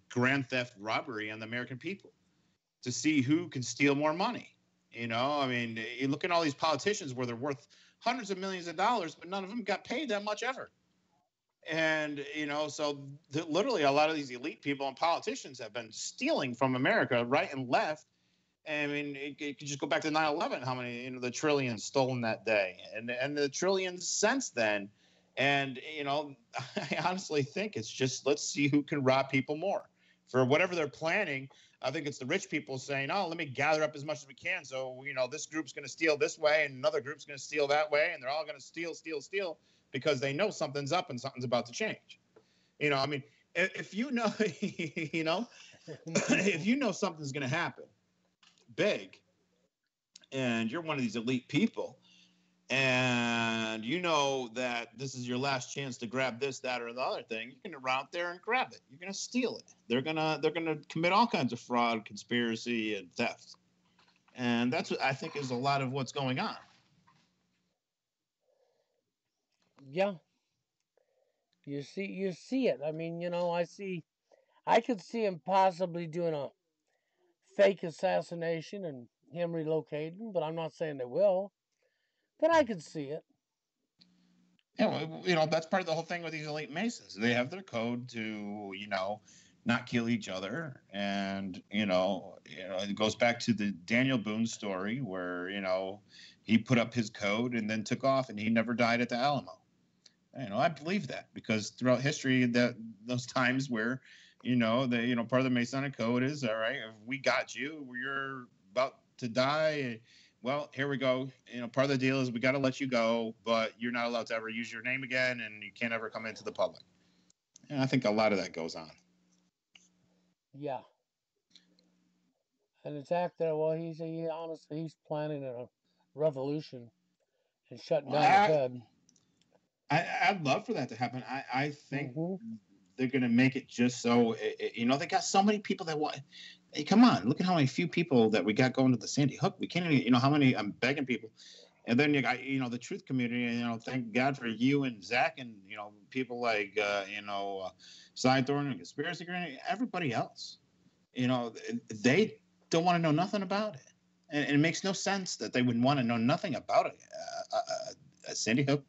grand theft robbery on the American people to see who can steal more money. I mean, you look at all these politicians where they're worth hundreds of millions of dollars, but none of them got paid that much ever. And so literally a lot of these elite people and politicians have been stealing from America right and left. I mean, it could just go back to 9/11, how many, the trillions stolen that day, and the trillions since then. And, I honestly think it's just, let's see who can rob people more for whatever they're planning. I think it's the rich people saying, oh, let me gather up as much as we can. So, this group's going to steal this way and another group's going to steal that way. And they're all going to steal because they know something's up and something's about to change. I mean, if if you know something's going to happen big, and you're one of these elite people, and you know that this is your last chance to grab this, that, or the other thing, you're going to run out there and grab it. You're going to steal it. They're gonna commit all kinds of fraud, conspiracy, and theft, and that's what I think is a lot of what's going on. Yeah, you see it. I mean, I could see him possibly doing a fake assassination and him relocating, but I'm not saying they will. But I could see it. Yeah, well, that's part of the whole thing with these elite Masons. They have their code to, not kill each other. And it goes back to the Daniel Boone story where he put up his code and then took off, and he never died at the Alamo. I believe that because throughout history, that those times where part of the Masonic code is, all right, if we got you, you're about to die. Well, here we go. Part of the deal is we got to let you go, but you're not allowed to ever use your name again, and you can't ever come into the public. And I think a lot of that goes on. Yeah. And it's after, well, honestly, he's planning a revolution and shutting down the Fed. I'd love for that to happen. I think Mm-hmm. they're going to make it just so, they got so many people that want. Hey, come on, look at how many few people that we got going to the Sandy Hook. We can't even, how many, I'm begging people. And then you got, the truth community, thank God for you and Zach and, people like, Side Thorn and Conspiracy Community, everybody else. They don't want to know nothing about it. And it makes no sense that they would want to know nothing about it. A Sandy Hook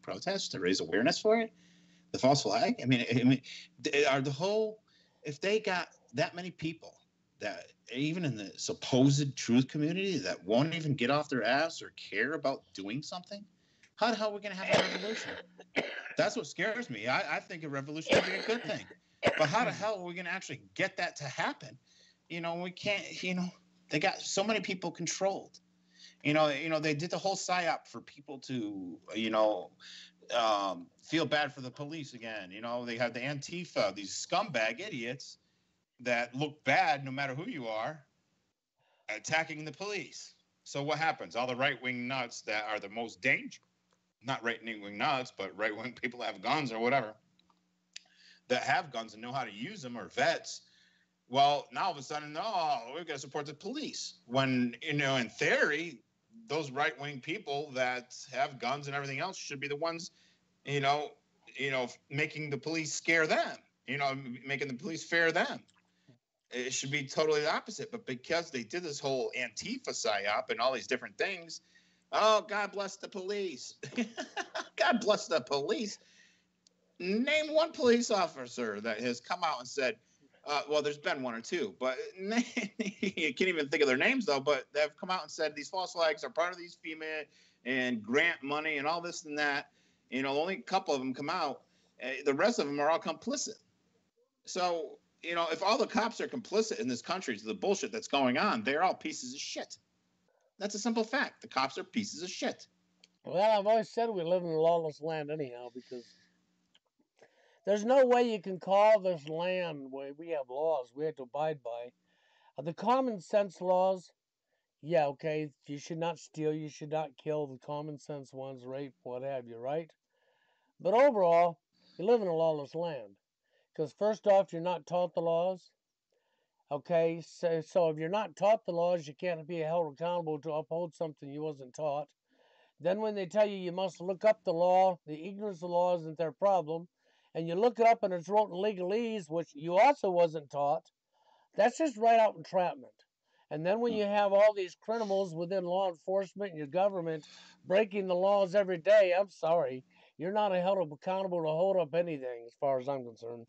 protest to raise awareness for it, the false flag. I mean, if they got that many people that even in the supposed truth community that won't even get off their ass or care about doing something, how the hell are we going to have a revolution? That's what scares me. I think a revolution would be a good thing, but how the hell are we going to actually get that to happen? We can't. They got so many people controlled. They did the whole psyop for people to, feel bad for the police again. They had the Antifa, these scumbag idiots that look bad no matter who you are, attacking the police. So what happens? All the right-wing nuts that are the most dangerous, not right-wing nuts, but right-wing people that have guns or whatever, that have guns and know how to use them, or vets. Well, now all of a sudden, we've got to support the police. When, in theory, those right-wing people that have guns and everything else should be the ones, making the police scare them, making the police fear them. It should be totally the opposite. But because they did this whole Antifa psyop and all these different things, God bless the police. God bless the police. Name one police officer that has come out and said, well, there's been one or two, but you can't even think of their names, though, but they've come out and said these false flags are part of these FEMA and grant money and all this and that. Only a couple of them come out. The rest of them are all complicit. So, if all the cops are complicit in this country to the bullshit that's going on, they're all pieces of shit. That's a simple fact. The cops are pieces of shit. Well, I've always said we live in a lawless land anyhow, because there's no way you can call this land where we have laws we have to abide by. The common sense laws, yeah, okay, you should not steal, you should not kill, the common sense ones, rape, what have you, right? But overall, you live in a lawless land. Because first off, you're not taught the laws. Okay, so if you're not taught the laws, you can't be held accountable to uphold something you wasn't taught. Then when they tell you must look up the law, the ignorance of the law isn't their problem, and you look it up and it's wrote in legalese, which you also wasn't taught, that's just right out entrapment. And then when you have all these criminals within law enforcement and your government breaking the laws every day, I'm sorry, you're not held accountable to hold up anything, as far as I'm concerned.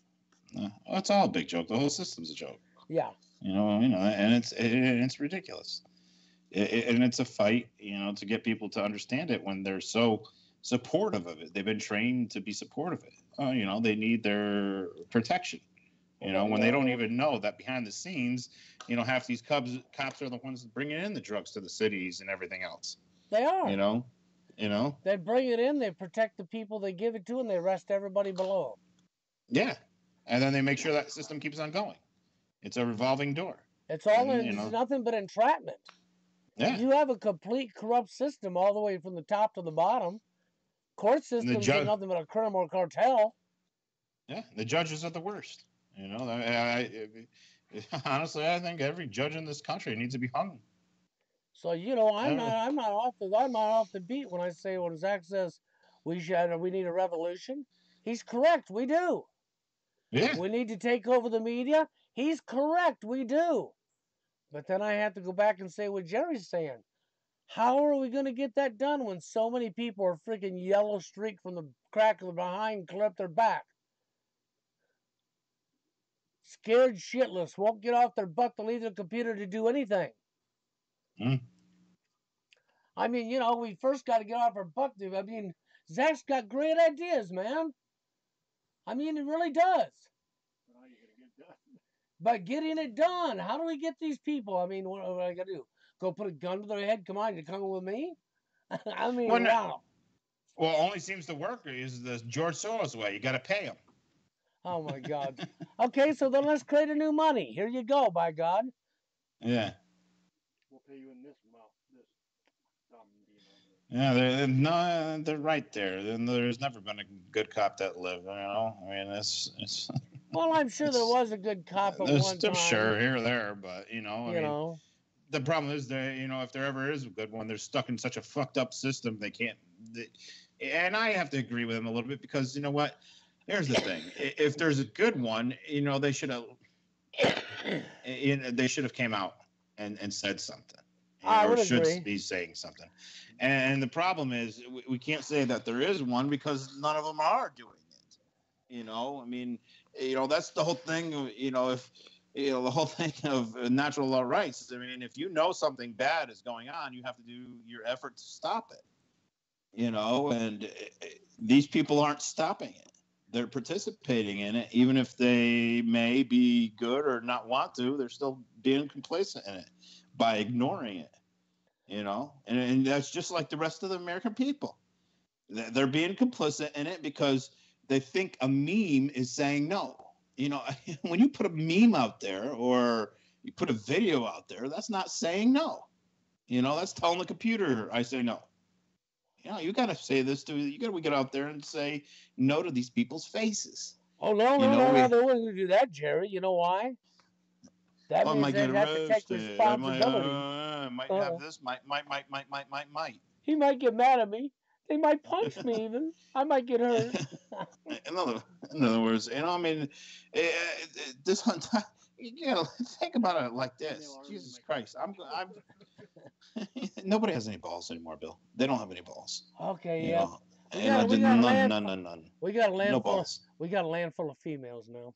It's all a big joke. The whole system's a joke. Yeah. And it's ridiculous. And it's a fight, to get people to understand it when they're so supportive of it. They've been trained to be supportive of it. They need their protection. When they don't even know that behind the scenes, half these cops are the ones bringing in the drugs to the cities and everything else. They are. They bring it in, they protect the people they give it to, and they arrest everybody below them. Yeah. And then they make sure that system keeps on going. It's a revolving door. It's nothing but entrapment. Yeah. You have a complete corrupt system all the way from the top to the bottom. Court systems are nothing but a criminal cartel. Yeah, the judges are the worst. Honestly, I think every judge in this country needs to be hung. So I'm not off the beat when I say, when Zach says we need a revolution. He's correct. We do. Yeah. We need to take over the media. He's correct. We do. But then I have to go back and say what Jerry's saying. How are we going to get that done when so many people are freaking yellow streaked from the crack of the behind, clip their back? scared shitless, won't get off their butt to leave the computer to do anything. Mm. I mean, we first got to get off our butt. I mean, Zach's got great ideas, man. I mean, he really does. How you gonna get done? But getting it done, how do we get these people? I mean, what do I got to do? Go put a gun to their head? Come on, you're coming with me? I mean, Well, no- wow. Well, only seems to work is the George Soros way. You got to pay them. Oh my God. Okay, so then let's create a new money. Here you go, by God. Yeah. We'll pay you in this amount. This Yeah, they're right there. And there's never been a good cop that lived. I mean, it's. Well, I'm sure there was a good cop at one time. Sure, here or there, but I mean, know. The problem is that if there ever is a good one, they're stuck in such a fucked up system they can't. And I have to agree with them a little bit because you know what? Here's the thing: if there's a good one, they should have. They should have came out and said something. I would should agree. be saying something. And the problem is we can't say that there is one because none of them are doing it. I mean, that's the whole thing. If the whole thing of natural law rights. I mean, if you know something bad is going on, you have to do your effort to stop it. And these people aren't stopping it. They're participating in it, even if they may be good or not want to. They're still being complacent in it by ignoring it. And that's just like the rest of the American people. They're being complicit in it because they think a meme is saying no. When you put a meme out there or you put a video out there, that's not saying no. That's telling the computer, I say no. You got to say this you got to get out there and say no to these people's faces. Oh, no, they wouldn't do that, Jerry. You know why? That means they'd have to take responsibility. I might have this, might. He might get mad at me. They might punch me even. I might get hurt. In other words, I mean, this one time, think about it like this. Jesus Christ, I'm nobody has any balls anymore, Bill. They don't have any balls. Okay, yeah. We got none. We got a land no full. Balls. We got a land full of females now.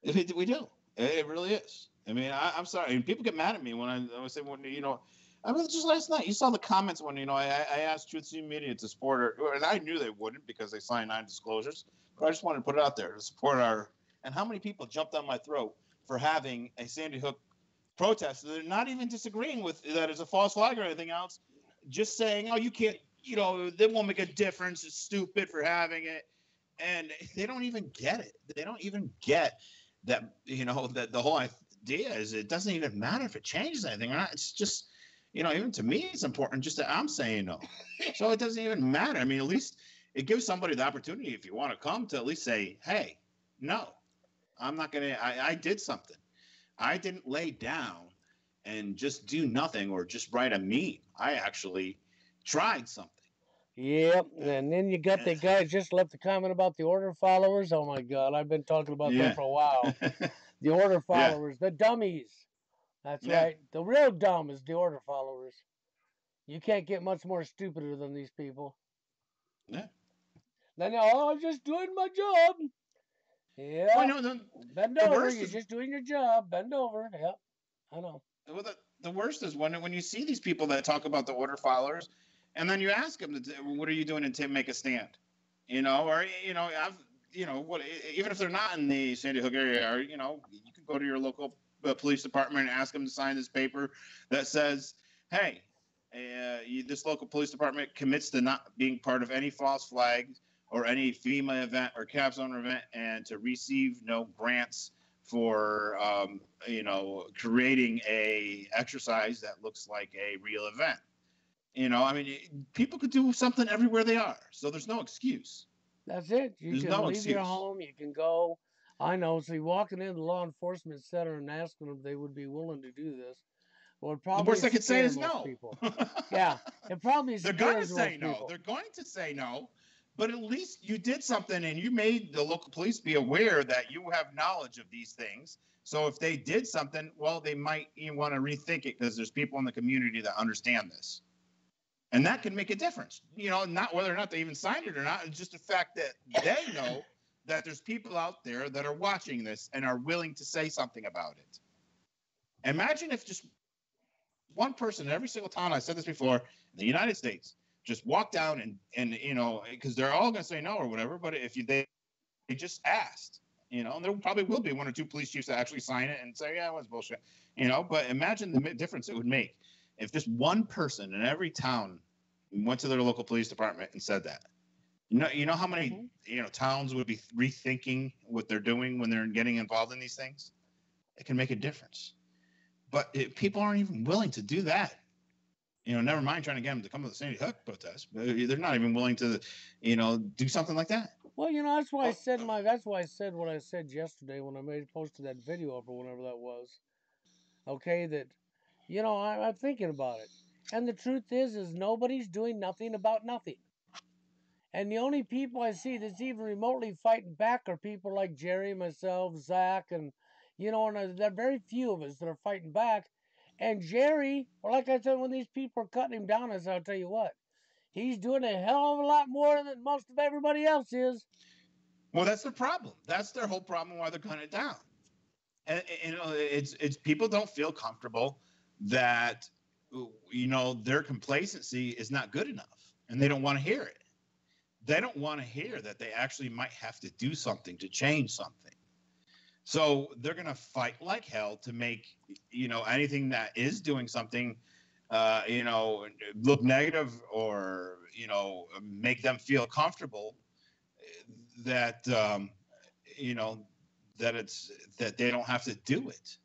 We do. It really is. I mean, I'm sorry. I mean, people get mad at me when I say, I mean, just last night, you saw the comments when, I asked Truth Seem Media to support her, and I knew they wouldn't because they signed non-disclosures, but I just wanted to put it out there to support and how many people jumped on my throat for having a Sandy Hook protest. They're not even disagreeing with that it's a false flag or anything else, just saying, oh, you can't, they won't make a difference. It's stupid for having it. And they don't even get it. They don't even get that, that the whole idea is it doesn't even matter if it changes anything or not. It's just, even to me, it's important just that I'm saying no. So it doesn't even matter. I mean, at least it gives somebody the opportunity, if you want to come, to at least say, hey, no, I'm not going to, I did something. I didn't lay down and just do nothing or just write a meme. I actually tried something. Yep, and then you got the guy just left a comment about the order followers. Oh my God, I've been talking about that for a while. The order followers, the dummies. That's right. The real dumb is the order followers. You can't get much more stupider than these people. Yeah. Then I'm just doing my job. Yeah. Well, bend over. You're just doing your job. Bend over. Yep. I know. Well, the worst is when you see these people that talk about the order followers, and then you ask them, what are you doing to make a stand? Or what? Even if they're not in the Sandy Hook area, or you can go to your local police department and ask them to sign this paper that says, hey, this local police department commits to not being part of any false flags or any FEMA event or cap zone event, and to receive no grants for creating a exercise that looks like a real event. I mean, people could do something everywhere they are, so there's no excuse. That's it. You can leave your home. You can go. I know. So you're walking into the law enforcement center and asking them if they would be willing to do this. Well, probably the worst they could say is no. People. Yeah, it probably they're going to say no. People. They're going to say no, but at least you did something and you made the local police be aware that you have knowledge of these things. So if they did something, well, they might even want to rethink it because there's people in the community that understand this. And that can make a difference, not whether or not they even signed it or not. It's just the fact that they know that there's people out there that are watching this and are willing to say something about it. Imagine if just one person in every single town, I said this before, in the United States, just walk down and because they're all going to say no or whatever, but if they just asked, and there probably will be one or two police chiefs that actually sign it and say, yeah, it was bullshit, but imagine the difference it would make if just one person in every town went to their local police department and said that. You know how many towns would be rethinking what they're doing when they're getting involved in these things? It can make a difference. But people aren't even willing to do that. Never mind trying to get them to come to the Sandy Hook protest. They're not even willing to, do something like that. Well, that's why I said that's why I said what I said yesterday when I posted that video up or whenever that was. Okay, that I'm thinking about it. And the truth is nobody's doing nothing about nothing. And the only people I see that's even remotely fighting back are people like Jerry, myself, Zach, and and there are very few of us that are fighting back. And Jerry, well, like I said, when these people are cutting him down, I'll tell you what, he's doing a hell of a lot more than most of everybody else is. Well, that's the problem. That's their whole problem why they're cutting it down. And it's people don't feel comfortable that their complacency is not good enough, and they don't want to hear it. They don't want to hear that they actually might have to do something to change something. So they're going to fight like hell to make, anything that is doing something, look negative or, make them feel comfortable that, that they don't have to do it.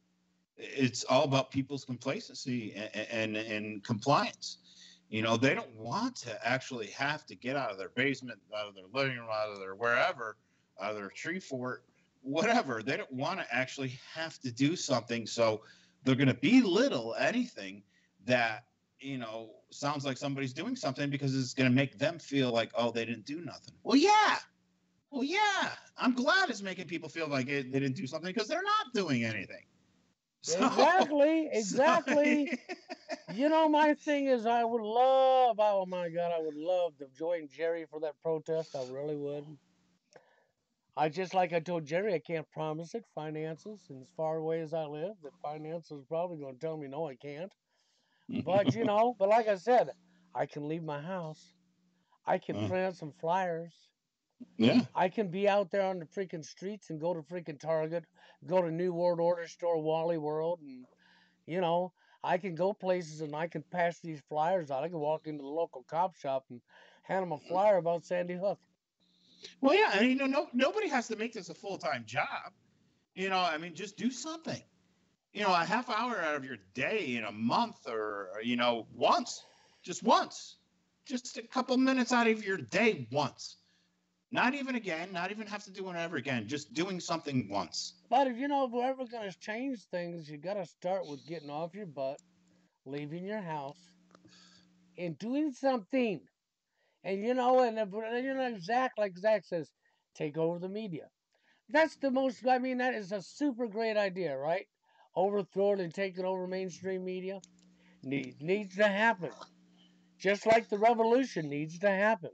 It's all about people's complacency and compliance. They don't want to actually have to get out of their basement, out of their living room, out of their wherever, out of their tree fort, whatever. They don't want to actually have to do something. So they're going to belittle anything that, sounds like somebody's doing something because it's going to make them feel like, oh, they didn't do nothing. Well, yeah. I'm glad it's making people feel like they didn't do something because they're not doing anything. So, exactly. My thing is I would love to join Jerry for that protest. I really would. I told Jerry, I can't promise it. Finances, and as far away as I live, that finances is probably going to tell me no, I can't. But, but like I said, I can leave my house. I can print some flyers. Yeah. I can be out there on the freaking streets and go to freaking Target, go to New World Order store, Wally World, and, I can go places and I can pass these flyers out. I can walk into the local cop shop and hand them a flyer about Sandy Hook. Well, yeah, and nobody has to make this a full-time job. Just do something. A half hour out of your day in a month or once. Just a couple minutes out of your day once. Not even again, not even have to do it ever again, just doing something once. But if if we're ever going to change things, you got to start with getting off your butt, leaving your house, and doing something. And Zach, like Zach says, take over the media. That's that is a super great idea, right? Overthrow it and taking over mainstream media needs to happen. Just like the revolution needs to happen.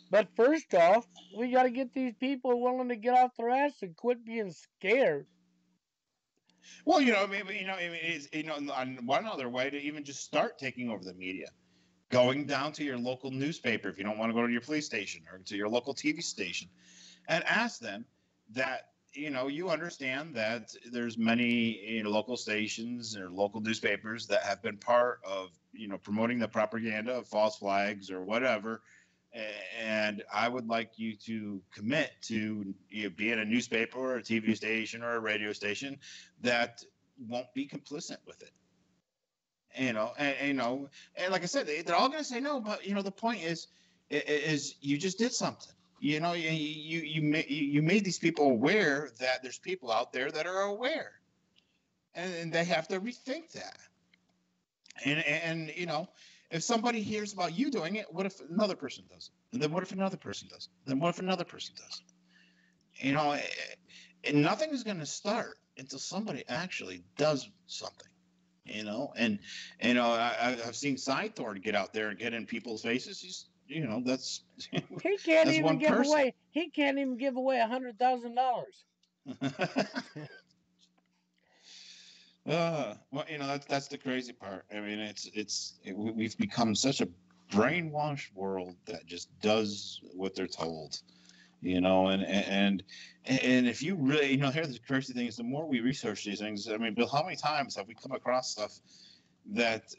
But first off, we got to get these people willing to get off their ass and quit being scared. Well, it's, on one other way to even just start taking over the media, going down to your local newspaper if you don't want to go to your police station or to your local TV station, and ask them that you understand that there's many local stations or local newspapers that have been part of promoting the propaganda of false flags or whatever. And I would like you to commit to being a newspaper or a TV station or a radio station that won't be complicit with it. And like I said, they're all going to say no, but the point is you just did something. You made these people aware that there's people out there that are aware, and they have to rethink that. And if somebody hears about you doing it, what if another person does it? And then what if another person does it? Then what if another person does it? And nothing is going to start until somebody actually does something. I've seen Scythor get out there and get in people's faces. you know, that's He can't that's even one give person. away. He can't even give away $100,000. Well, you know, that's the crazy part. I mean, we've become such a brainwashed world that just does what they're told. You know, and if you really, you know, here's the crazy thing is the more we research these things, I mean, Bill, how many times have we come across stuff that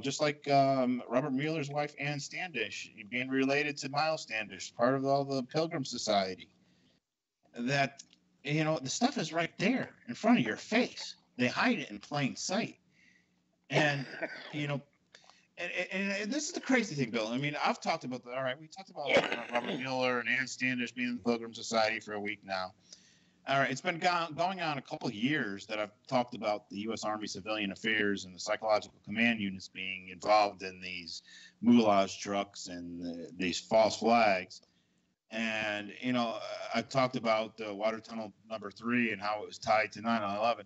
just like Robert Mueller's wife Ann Standish being related to Miles Standish, part of all the Pilgrim Society, that the stuff is right there in front of your face. They hide it in plain sight, and you know and this is the crazy thing, Bill. I mean, I've talked about all right, we talked about Robert Mueller and Ann Standish being in the Pilgrim Society for a week now. All right, it's been going on a couple of years that I've talked about the U.S. Army Civilian Affairs and the Psychological Command units being involved in these moulage trucks and these false flags. And, I've talked about the Water Tunnel number 3 and how it was tied to 9/11.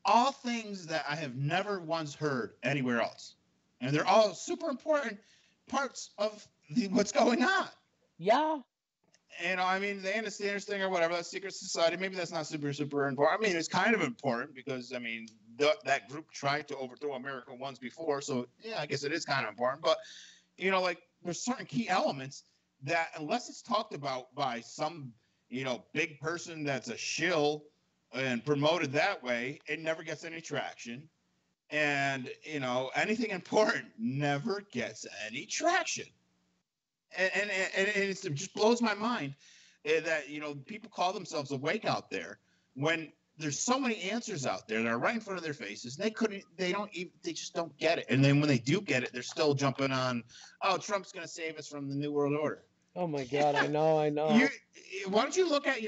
All things that I have never once heard anywhere else. And they're all super important parts of what's going on. Yeah. I mean, the Ann Standish thing or whatever, that secret society, maybe that's not super, super important. I mean, it's kind of important because, I mean, that group tried to overthrow America once before. So, yeah, I guess it is kind of important. But, like there's certain key elements that unless it's talked about by some, big person that's a shill and promoted that way, it never gets any traction. And, anything important never gets any traction. And it just blows my mind that, people call themselves awake out there when there's so many answers out there that are right in front of their faces. They just don't get it. And then when they do get it, they're still jumping on, oh, Trump's going to save us from the New World Order. Oh my God, I know. Why don't you look at,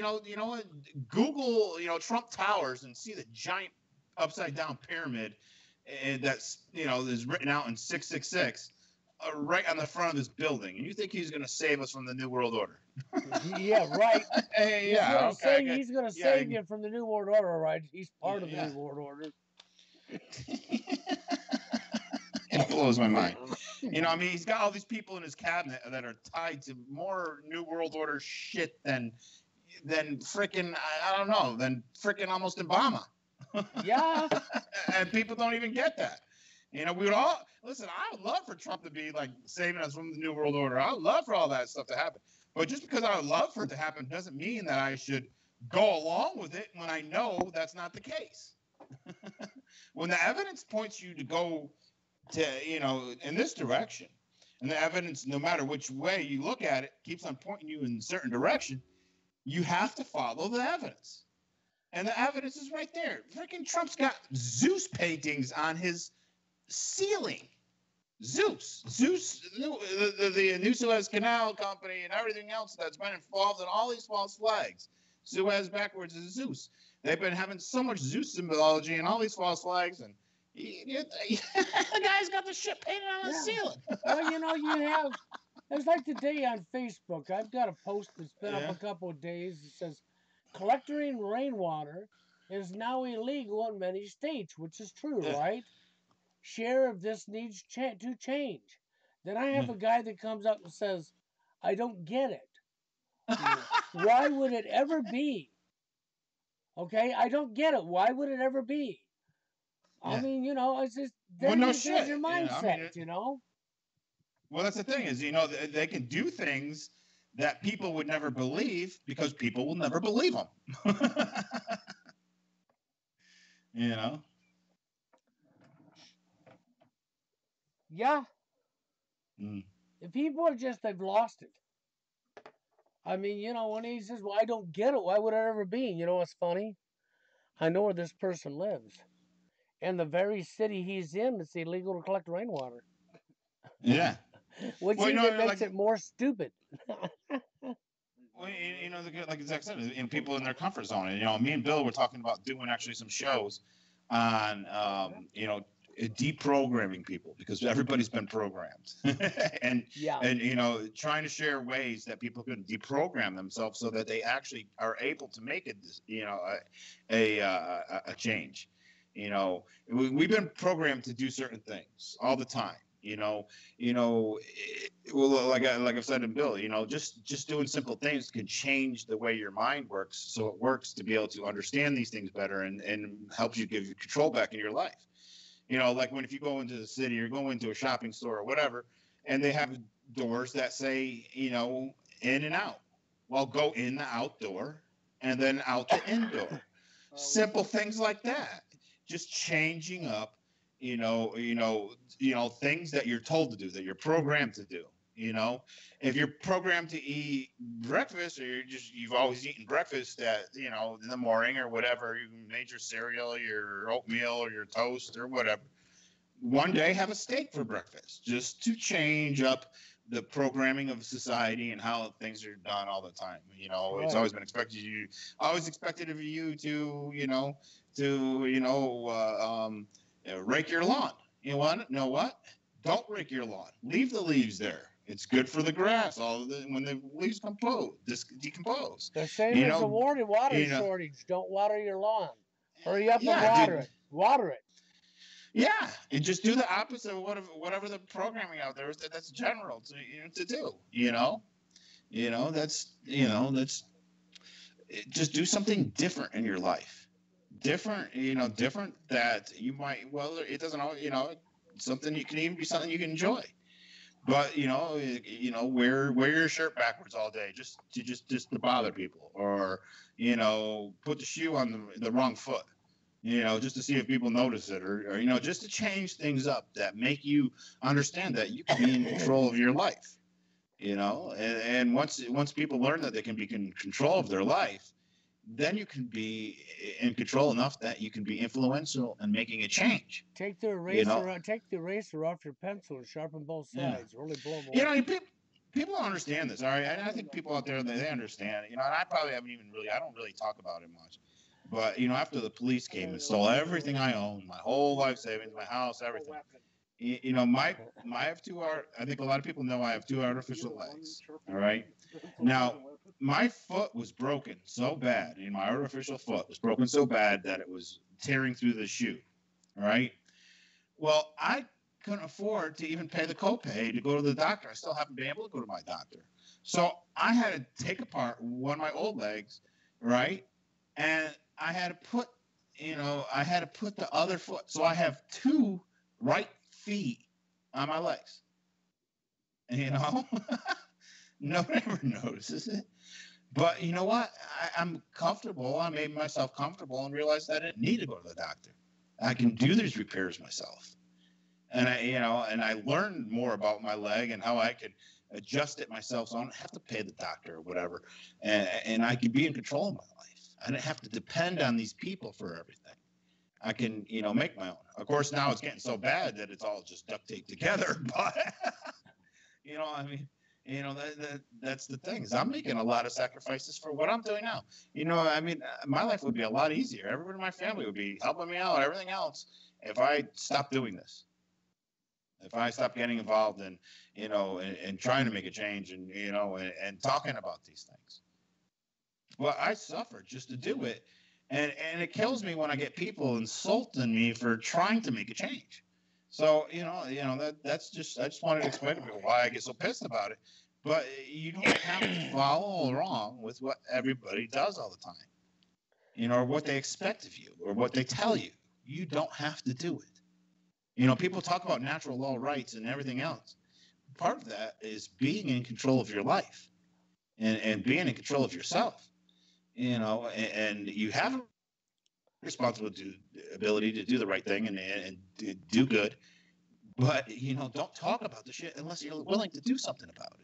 Google, Trump Towers and see the giant upside down pyramid that's, is written out in 666 right on the front of this building. And you think he's going to save us from the New World Order? Yeah, right. He's going to save you from the New World Order, right? He's part of the New World Order. It blows my mind. I mean, he's got all these people in his cabinet that are tied to more New World Order shit than freaking, I don't know, than freaking almost Obama. Yeah. And people don't even get that. We would all listen. I would love for Trump to be like saving us from the New World Order. I would love for all that stuff to happen. But just because I would love for it to happen doesn't mean that I should go along with it when I know that's not the case. When the evidence points you to go to, in this direction, and the evidence, no matter which way you look at it, keeps on pointing you in a certain direction, you have to follow the evidence. And the evidence is right there. Freaking Trump's got Zeus paintings on his ceiling. Zeus, the New Suez Canal Company and everything else that's been involved in all these false flags. Suez backwards is Zeus. They've been having so much Zeus symbology and all these false flags, and the guy's got the shit painted on the ceiling. Well, it's like today on Facebook. I've got a post that's been up a couple of days. It says, collecting rainwater is now illegal in many states, which is true, right? Share of this needs to change. Then I have a guy that comes up and says, I don't get it. Why would it ever be? Okay, I don't get it. Why would it ever be? I mean, it's just there's your mindset, Well, that's the thing is, they can do things that people would never believe because people will never believe them. Yeah. If people are they've lost it. I mean, when he says, well, I don't get it, why would it ever be? You know what's funny? I know where this person lives. And the very city he's in, it's illegal to collect rainwater. Yeah. Which even makes it more stupid. Well, like Zach said, people in their comfort zone. And, me and Bill were talking about doing actually some shows on, deprogramming people because everybody's been programmed. and trying to share ways that people can deprogram themselves so that they actually are able to make it, a change. We've been programmed to do certain things all the time. well, like I've said in Bill, just doing simple things can change the way your mind works, so it works to be able to understand these things better, and helps you give you control back in your life. Like if you go into the city or go into a shopping store or whatever, and they have doors that say, in and out. Well, go in the outdoor and then out the indoor. Simple things like that. Just changing up, things that you're told to do, that you're programmed to do. If you're programmed to eat breakfast, or you've always eaten breakfast at in the morning or whatever, you made your cereal, your oatmeal, or your toast or whatever. One day have a steak for breakfast, just to change up the programming of society and how things are done all the time. It's always been expected of you to rake your lawn. You know what? Don't rake your lawn. Leave the leaves there. It's good for the grass. When the leaves decompose. The same as a water shortage. Don't water your lawn. Hurry up and water it. Water it. Yeah, and just do the opposite of whatever the programming out there is that's general to do. That's just do something different in your life. Different that you might. Well, it doesn't all. Something you can even be something you can enjoy. But wear your shirt backwards all day just to bother people, or put the shoe on the wrong foot. Just to see if people notice it, or just to change things up that make you understand that you can be in control of your life. And once people learn that they can be in control of their life, then you can be in control enough that you can be influential in making a change. Take the eraser off your pencil and sharpen both sides. Really blow them away. People don't understand this. All right, and I think people out there, they understand. And I probably haven't even I don't really talk about it much. But after the police came and stole everything I owned, my whole life savings, my house, everything. I have I think a lot of people know I have two artificial legs. All right. Now, my foot was broken so bad. My artificial foot was broken so bad that it was tearing through the shoe. All right. Well, I couldn't afford to even pay the copay to go to the doctor. I still haven't been able to go to my doctor. So I had to take apart one of my old legs, right? And I had to put the other foot. So I have two right feet on my legs. Nobody ever notices it. But you know what? I'm comfortable. I made myself comfortable and realized I didn't need to go to the doctor. I can do these repairs myself. And I learned more about my leg and how I could adjust it myself, so I don't have to pay the doctor or whatever. And I can be in control of my life. I didn't have to depend on these people for everything. I can, make my own. Of course, now it's getting so bad that it's all just duct taped together. But, that's the thing, is I'm making a lot of sacrifices for what I'm doing now. My life would be a lot easier. Everybody in my family would be helping me out, everything else, if I stopped doing this. If I stopped getting involved in, and trying to make a change and talking about these things. But I suffer just to do it. And it kills me when I get people insulting me for trying to make a change. So, that's just, I just wanted to explain to people why I get so pissed about it. But you don't have to follow along with what everybody does all the time, or what they expect of you, or what they tell you. You don't have to do it. People talk about natural law rights and everything else. Part of that is being in control of your life and being in control of yourself. And you have a responsibility, ability to do the right thing and do good. But, don't talk about the shit unless you're willing to do something about it.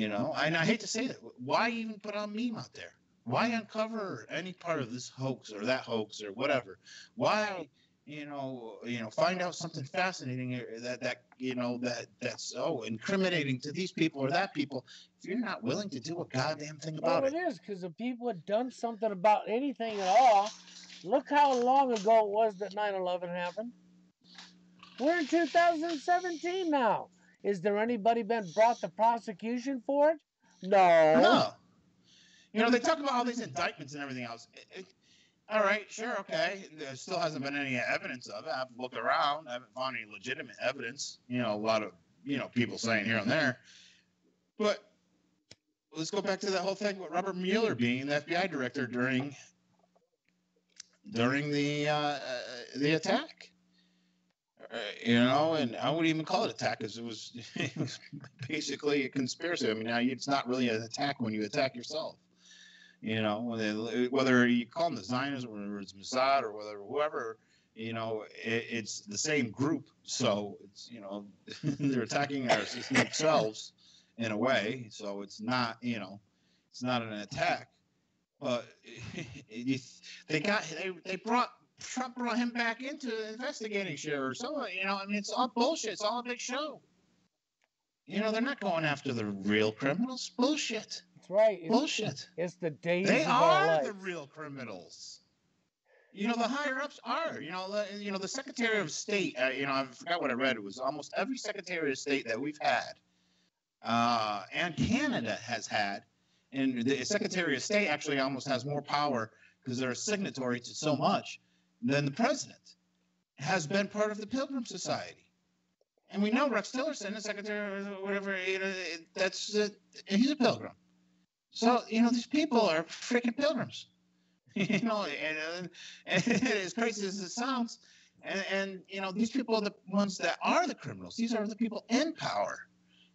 And I hate to say that. Why even put a meme out there? Why uncover any part of this hoax or that hoax or whatever? Why, find out something fascinating that's so incriminating to these people or that people, if you're not willing to do a goddamn thing about it. Well, it is, because if people had done something about anything at all, look how long ago it was that 9/11 happened. We're in 2017 now. Is there anybody been brought to prosecution for it? No. They talk about all these indictments and everything else. All right, sure, okay. There still hasn't been any evidence of it. I've looked around. I haven't found any legitimate evidence. A lot of people saying here and there. But let's go back to that whole thing with Robert Mueller being the FBI director during the attack. And I wouldn't even call it attack because it was basically a conspiracy. I mean, now it's not really an attack when you attack yourself. Whether you call them the Zionists or whether it's Mossad or whether whoever, it's the same group. So it's they're attacking our system themselves in a way. So it's not it's not an attack. But Trump brought him back into the investigating show. So I mean, it's all bullshit. It's all a big show. They're not going after the real criminals. Bullshit. That's right. Bullshit. It's the days They of our are life. the real criminals. The higher ups are. The Secretary of State. I forgot what I read. It was almost every Secretary of State that we've had, and Canada has had, and the Secretary of State actually almost has more power because they're a signatory to so much than the president, has been part of the Pilgrim Society. And we know Rex Tillerson, the secretary or whatever, he's a pilgrim. So, these people are freaking pilgrims. And as crazy as it sounds, and these people are the ones that are the criminals. These are the people in power.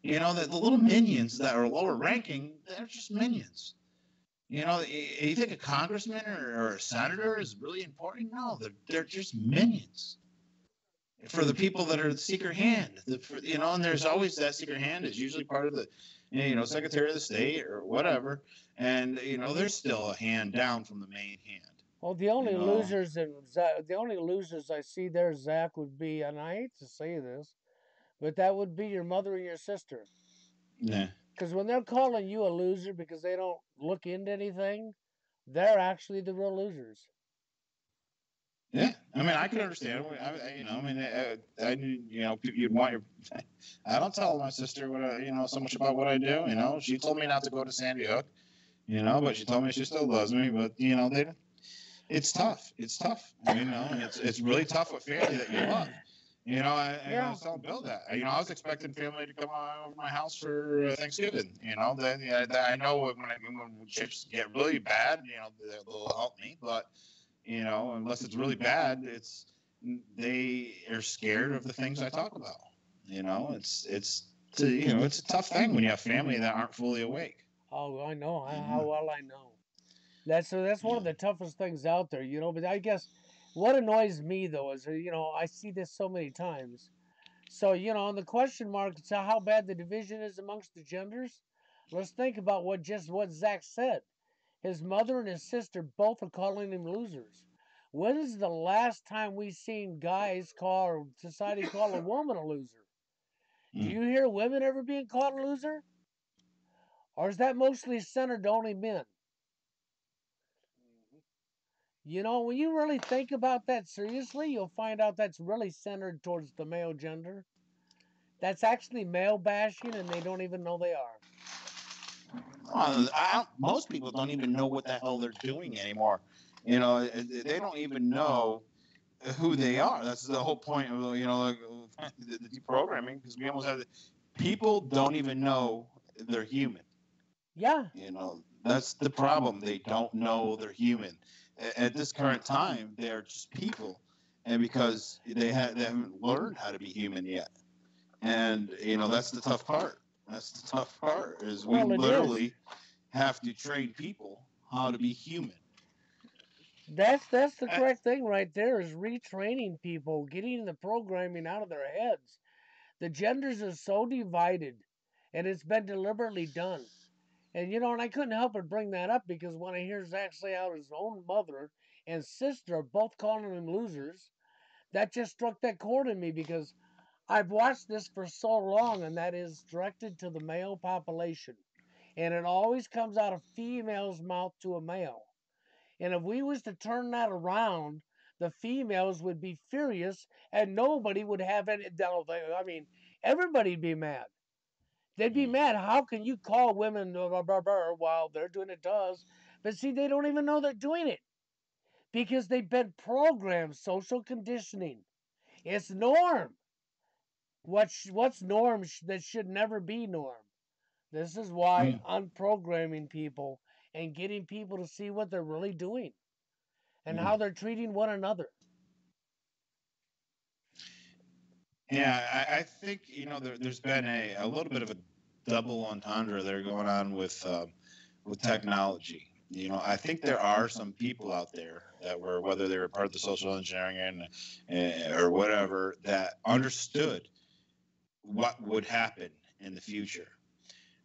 The little minions that are lower ranking, they're just minions. You think a congressman or a senator is really important? No, they're just minions for the people that are the secret hand. And there's always that secret hand is usually part of the, Secretary of the State or whatever. And there's still a hand down from the main hand. Well, the only losers I see there, Zach, would be, and I hate to say this, but that would be your mother and your sister. Yeah. Because when they're calling you a loser because they don't look into anything, they're actually the real losers. Yeah, I mean, I can understand. You'd want your. I don't tell my sister so much about what I do. She told me not to go to Sandy Hook. But she told me she still loves me. But it's tough. It's tough. It's really tough with family that you love. I was telling Bill that. I was expecting family to come over my house for Thanksgiving. I know when chips get really bad, they'll help me. But unless it's really bad, they are scared of the things I talk about. It's a tough thing when you have family that aren't fully awake. Oh, I know. How well I know. That's one of the toughest things out there, But I guess what annoys me though is, I see this so many times. So, on the question mark, it's how bad the division is amongst the genders. Let's think about what Zach said. His mother and his sister both are calling him losers. When is the last time we seen guys or society call a woman a loser? Do you hear women ever being called a loser? Or is that mostly centered to only men? When you really think about that seriously, you'll find out that's really centered towards the male gender. That's actually male bashing, and they don't even know they are. Most people don't even know what the hell they're doing anymore. They don't even know who they are. That's the whole point of the deprogramming, because we almost have people don't even know they're human. Yeah. That's the problem. They don't know they're human. At this current time, they're just people, and because they haven't learned how to be human yet. And that's the tough part. That's the tough part is we literally have to train people how to be human. That's the correct thing right there, is retraining people, getting the programming out of their heads. The genders are so divided, and it's been deliberately done. And and I couldn't help but bring that up because when I hear Zach say how his own mother and sister are both calling him losers, that just struck that chord in me, because I've watched this for so long, and that is directed to the male population. And it always comes out of female's mouth to a male. And if we was to turn that around, the females would be furious and nobody would have any. I mean, everybody'd be mad. They'd be mad. How can you call women while they're doing it to us? But see, they don't even know they're doing it because they've been programmed, social conditioning. It's norm. what's norm that should never be norm. This is why Mm. unprogramming people and getting people to see what they're really doing and Mm. how they're treating one another. Yeah, I think there's been a little bit of a double entendre there going on with technology. I think there are some people out there that were, whether they were part of the social engineering or whatever, that understood what would happen in the future.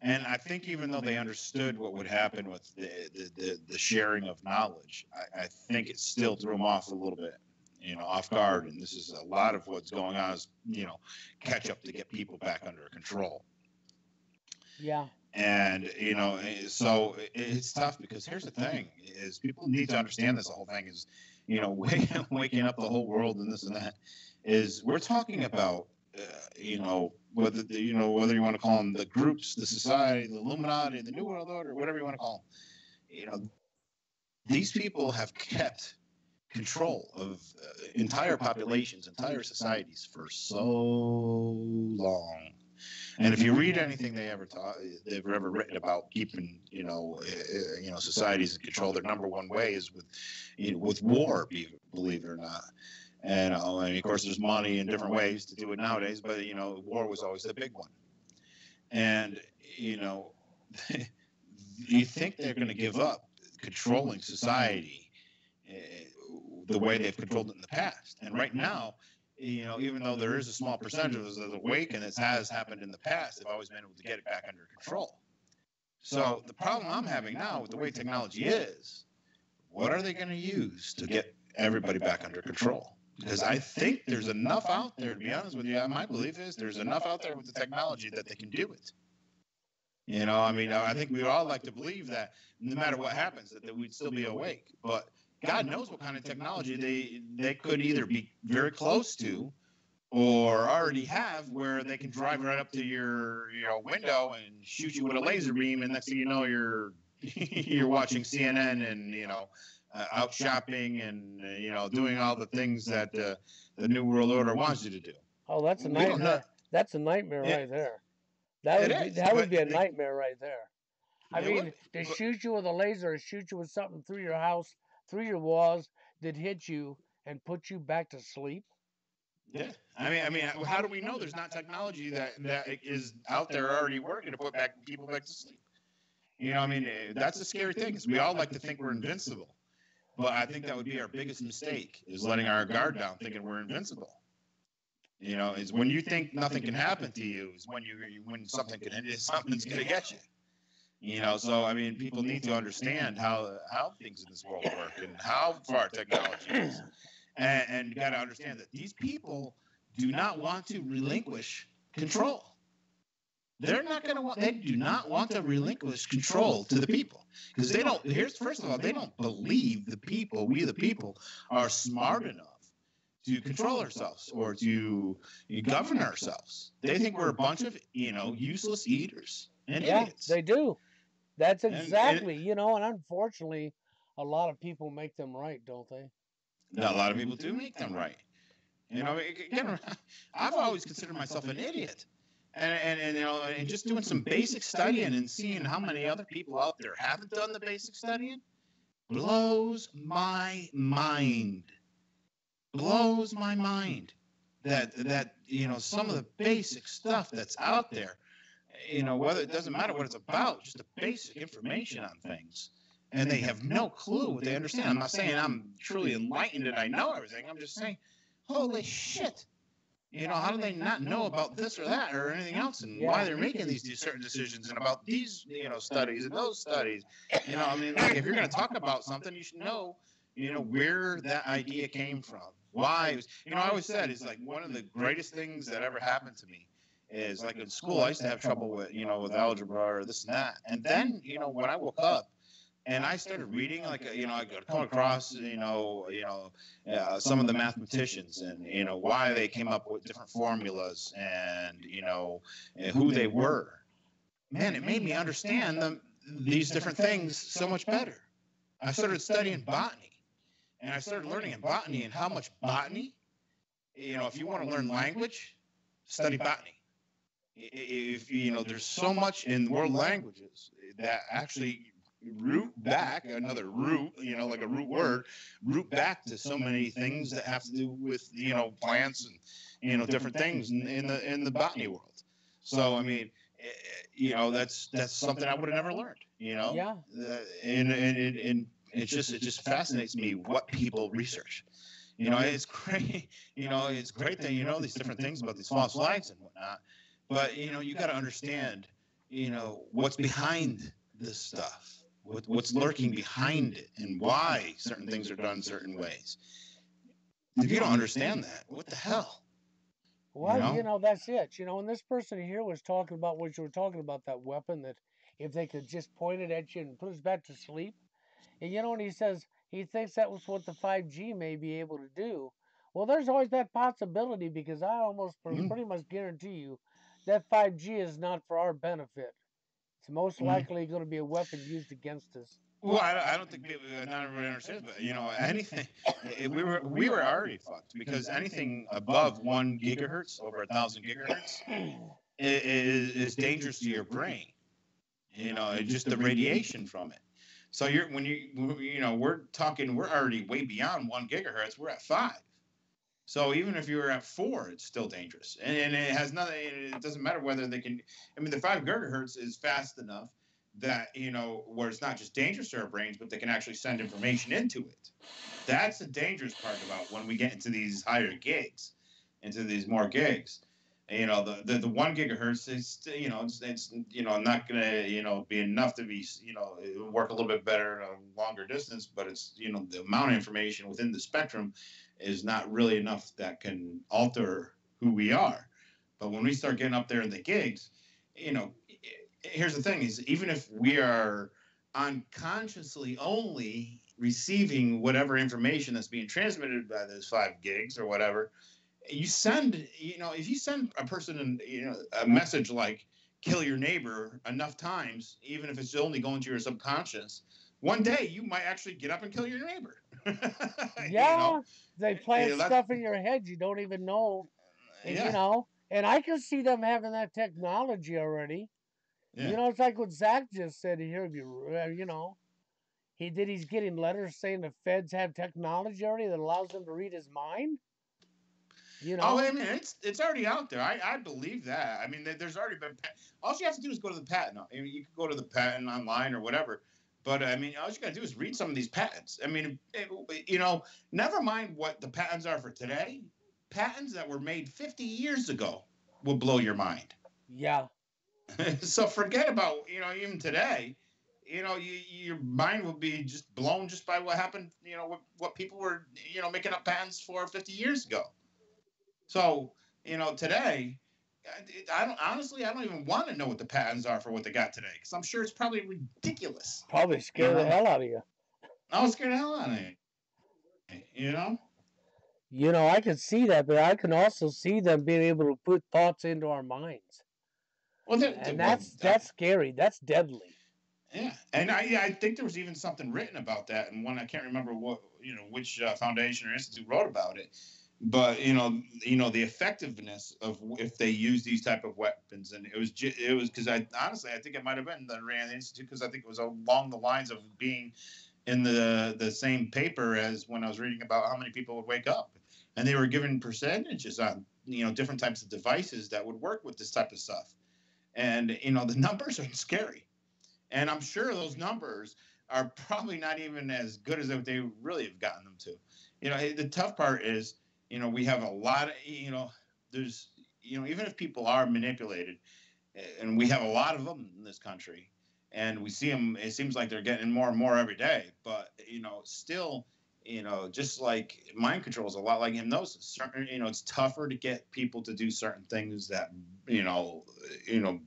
And I think even though they understood what would happen with the sharing of knowledge, I think it still threw them off a little bit, off guard. And this is a lot of what's going on is, catch up to get people back under control. Yeah. And, so it's tough because here's the thing is people need to understand this whole thing is, waking up the whole world and this and that is we're talking about, whether you want to call them the groups, the society, the Illuminati, the New World Order, whatever you want to call them. These people have kept control of entire populations, entire societies for so long. And if you read anything they've ever written about keeping, societies in control, their number one way is with war, believe it or not. And of course, there's money and different ways to do it nowadays, but war was always the big one. And you think they're going to give up controlling society the way they've controlled it in the past? And right now, even though there is a small percentage of those that awaken, as has happened in the past, they've always been able to get it back under control. So the problem I'm having now with the way technology is, what are they going to use to get everybody back under control? Because I think there's enough out there, to be honest with you. My belief is there's enough out there with the technology that they can do it. I think we all like to believe that no matter what happens, that we'd still be awake. But God knows what kind of technology they could either be very close to or already have, where they can drive right up to your window and shoot you with a laser beam, and next thing you know, you're watching CNN and out shopping and doing all the things that the New World Order wants you to do. Oh, that's a nightmare. That's a nightmare right there. That would be a nightmare right there. I mean, to shoot you with a laser or shoot you with something through your house, through your walls, that hit you and put you back to sleep. Yeah, I mean, how do we know there's not technology that is out there already working to put people back to sleep? That's a scary thing. Is we all like to think we're invincible. But I think that would be our biggest mistake, is letting our guard down, thinking we're invincible. Is when you think nothing can happen to you, is when something's going to get you. So people need to understand how things in this world work and how far technology is, and you got to understand that these people do not want to relinquish control. They're not going to want. They do not want to relinquish control to the people, because they don't. First of all, they don't believe we the people are smart enough to control ourselves or to govern ourselves. They think we're a bunch of useless eaters and idiots. They do. That's exactly and unfortunately, a lot of people make them right, don't they? A lot of people do make them right. Again, I've always considered myself an idiot. And just doing some basic studying and seeing how many other people out there haven't done the basic studying blows my mind. Blows my mind that some of the basic stuff that's out there, whether it doesn't matter what it's about, just the basic information on things, and they have no clue what they understand. I'm not saying I'm truly enlightened and I know everything. I'm just saying, holy shit. How do they not know about this or that or anything else, and why they're making these certain decisions and about these, studies and those studies? If you're going to talk about something, you should know, where that idea came from. Why? I always said it's like one of the greatest things that ever happened to me is, like, in school, I used to have trouble with, with algebra or this and that. And then, when I woke up, and I started reading, like, I come across, some of the mathematicians and, why they came up with different formulas and, who they were. Man, it made me understand these different things so much better. I started studying botany, and I started learning in botany and how much botany, if you want to learn language, study botany. If you know, there's so much in world languages that actually root back another root, you know, like a root word, root back to so many things that have to do with, you know, plants and, you know, different things in the botany world. So I mean, you know, that's something I would have never learned, you know. Yeah. And it just fascinates me what people research. You know, it's great. You know, it's great that you know these different things about these false flags and whatnot. But you know, you got to understand, you know, what's behind this stuff, what's lurking behind it, and why certain things are done certain ways. If you don't understand that, what the hell? Well, You know? that's it. And this person here was talking about what you were talking about, that weapon that if they could just point it at you and put us back to sleep. And and he says he thinks that was what the 5G may be able to do. Well, there's always that possibility, because I almost pretty much guarantee you that 5G is not for our benefit. It's most likely going to be a weapon used against us. Well, I don't think not everybody understands, but you know, anything we were already fucked, because anything above 1 gigahertz, over 1,000 gigahertz, is dangerous to your brain. You know, just the radiation from it. So we're already way beyond 1 gigahertz. We're at 5. So even if you were at 4, it's still dangerous, and it has nothing. It doesn't matter whether they can. I mean, the 5 gigahertz is fast enough that where it's not just dangerous to our brains, but they can actually send information into it. That's the dangerous part about when we get into these higher gigs, into these more gigs. The 1 gigahertz is it's not gonna be enough to be work a little bit better at a longer distance, but it's the amount of information within the spectrum is not really enough that can alter who we are. But when we start getting up there in the gigs, here's the thing: is even if we are unconsciously only receiving whatever information that's being transmitted by those 5 gigs or whatever, you send, if you send a person a message like "kill your neighbor" enough times, even if it's only going to your subconscious, one day you might actually get up and kill your neighbor. Yeah, they plant stuff in your head you don't even know, and and I can see them having that technology already. Yeah. It's like what Zach just said here. He's getting letters saying the feds have technology already that allows them to read his mind. Oh, I mean, it's already out there. I believe that. I mean, there's already been. All you have to do is go to the patent. I mean, you can go to the patent online or whatever. But I mean, all you got to do is read some of these patents. I mean, never mind what the patents are for today. Patents that were made 50 years ago will blow your mind. Yeah. So forget about even today. Your mind will be just blown just by what happened. What people were making up patents for 50 years ago. So today, I don't even want to know what the patents are for what they got today, because I'm sure it's probably ridiculous. Probably scare the hell out of you. I'll scare the hell out of you. I can see that, but I can also see them being able to put thoughts into our minds. Well, that's scary. That's deadly. Yeah, and I think there was even something written about that, and one I can't remember which foundation or institute wrote about it. But the effectiveness of if they use these type of weapons, and it was because I think it might have been the Rand Institute, because I think it was along the lines of being in the same paper as when I was reading about how many people would wake up, and they were given percentages on different types of devices that would work with this type of stuff, and the numbers are scary, and I'm sure those numbers are probably not even as good as they really have gotten them to. The tough part is. We have a lot of, there's, even if people are manipulated, and we have a lot of them in this country, and we see them, it seems like they're getting more and more every day. But, still, just like mind control is a lot like hypnosis. It's tougher to get people to do certain things that,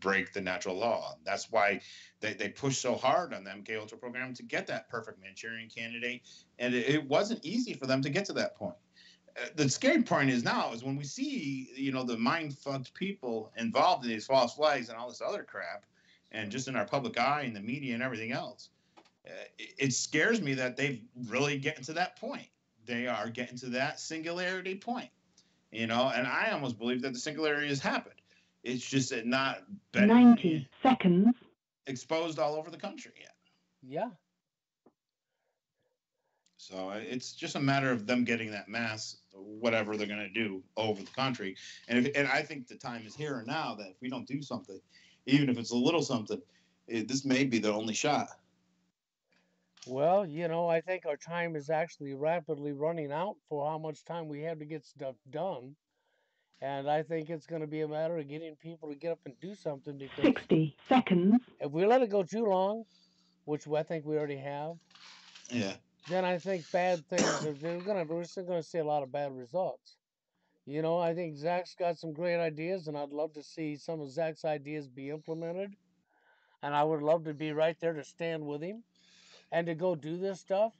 break the natural law. That's why they push so hard on the MK Ultra program to get that perfect Manchurian candidate. And it wasn't easy for them to get to that point. The scary point is when we see, the mind-fucked people involved in these false flags and all this other crap, and just in our public eye and the media and everything else, it scares me that they've really getting to that point. They are getting to that singularity point. And I almost believe that the singularity has happened. It's just that not been 90 seconds. exposed all over the country yet. Yeah. So it's just a matter of them getting that mass, whatever they're going to do, over the country. And I think the time is here and now that if we don't do something, even if it's a little something, this may be the only shot. Well, I think our time is actually rapidly running out for how much time we have to get stuff done. And I think it's going to be a matter of getting people to get up and do something, because 60 seconds. if we let it go too long, which I think we already have, Yeah. then I think bad things we're still going to see a lot of bad results. I think Zach's got some great ideas, and I'd love to see some of Zach's ideas be implemented. And I would love to be right there to stand with him and to go do this stuff.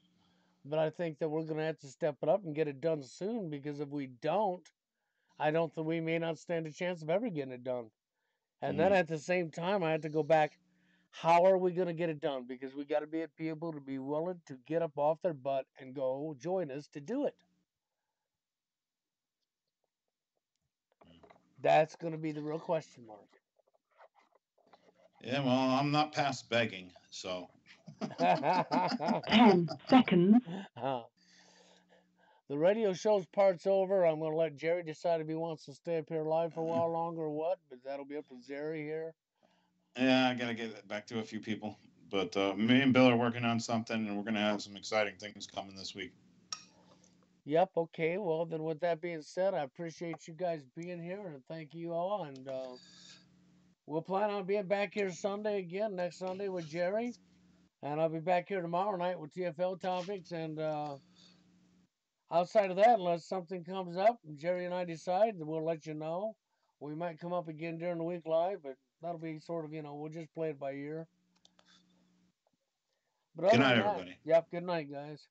But I think that we're going to have to step it up and get it done soon, because if we don't, I don't think we may not stand a chance of ever getting it done. And then at the same time, I have to go back. How are we going to get it done? Because we got to be people to be willing to get up off their butt and go join us to do it. That's going to be the real question mark. Yeah, well, I'm not past begging, so. 10 seconds. The radio show's part's over. I'm going to let Jerry decide if he wants to stay up here live for a while longer or what, but that'll be up to Jerry here. Yeah, I got to get it back to a few people. But me and Bill are working on something, and we're going to have some exciting things coming this week. Yep, okay. Well, then with that being said, I appreciate you guys being here, and thank you all. And we'll plan on being back here Sunday again, next Sunday with Jerry. And I'll be back here tomorrow night with TFL topics. And outside of that, unless something comes up, Jerry and I decide, then we'll let you know. We might come up again during the week live, but that'll be sort of, we'll just play it by ear. But Good night, everybody. Yep, good night, guys.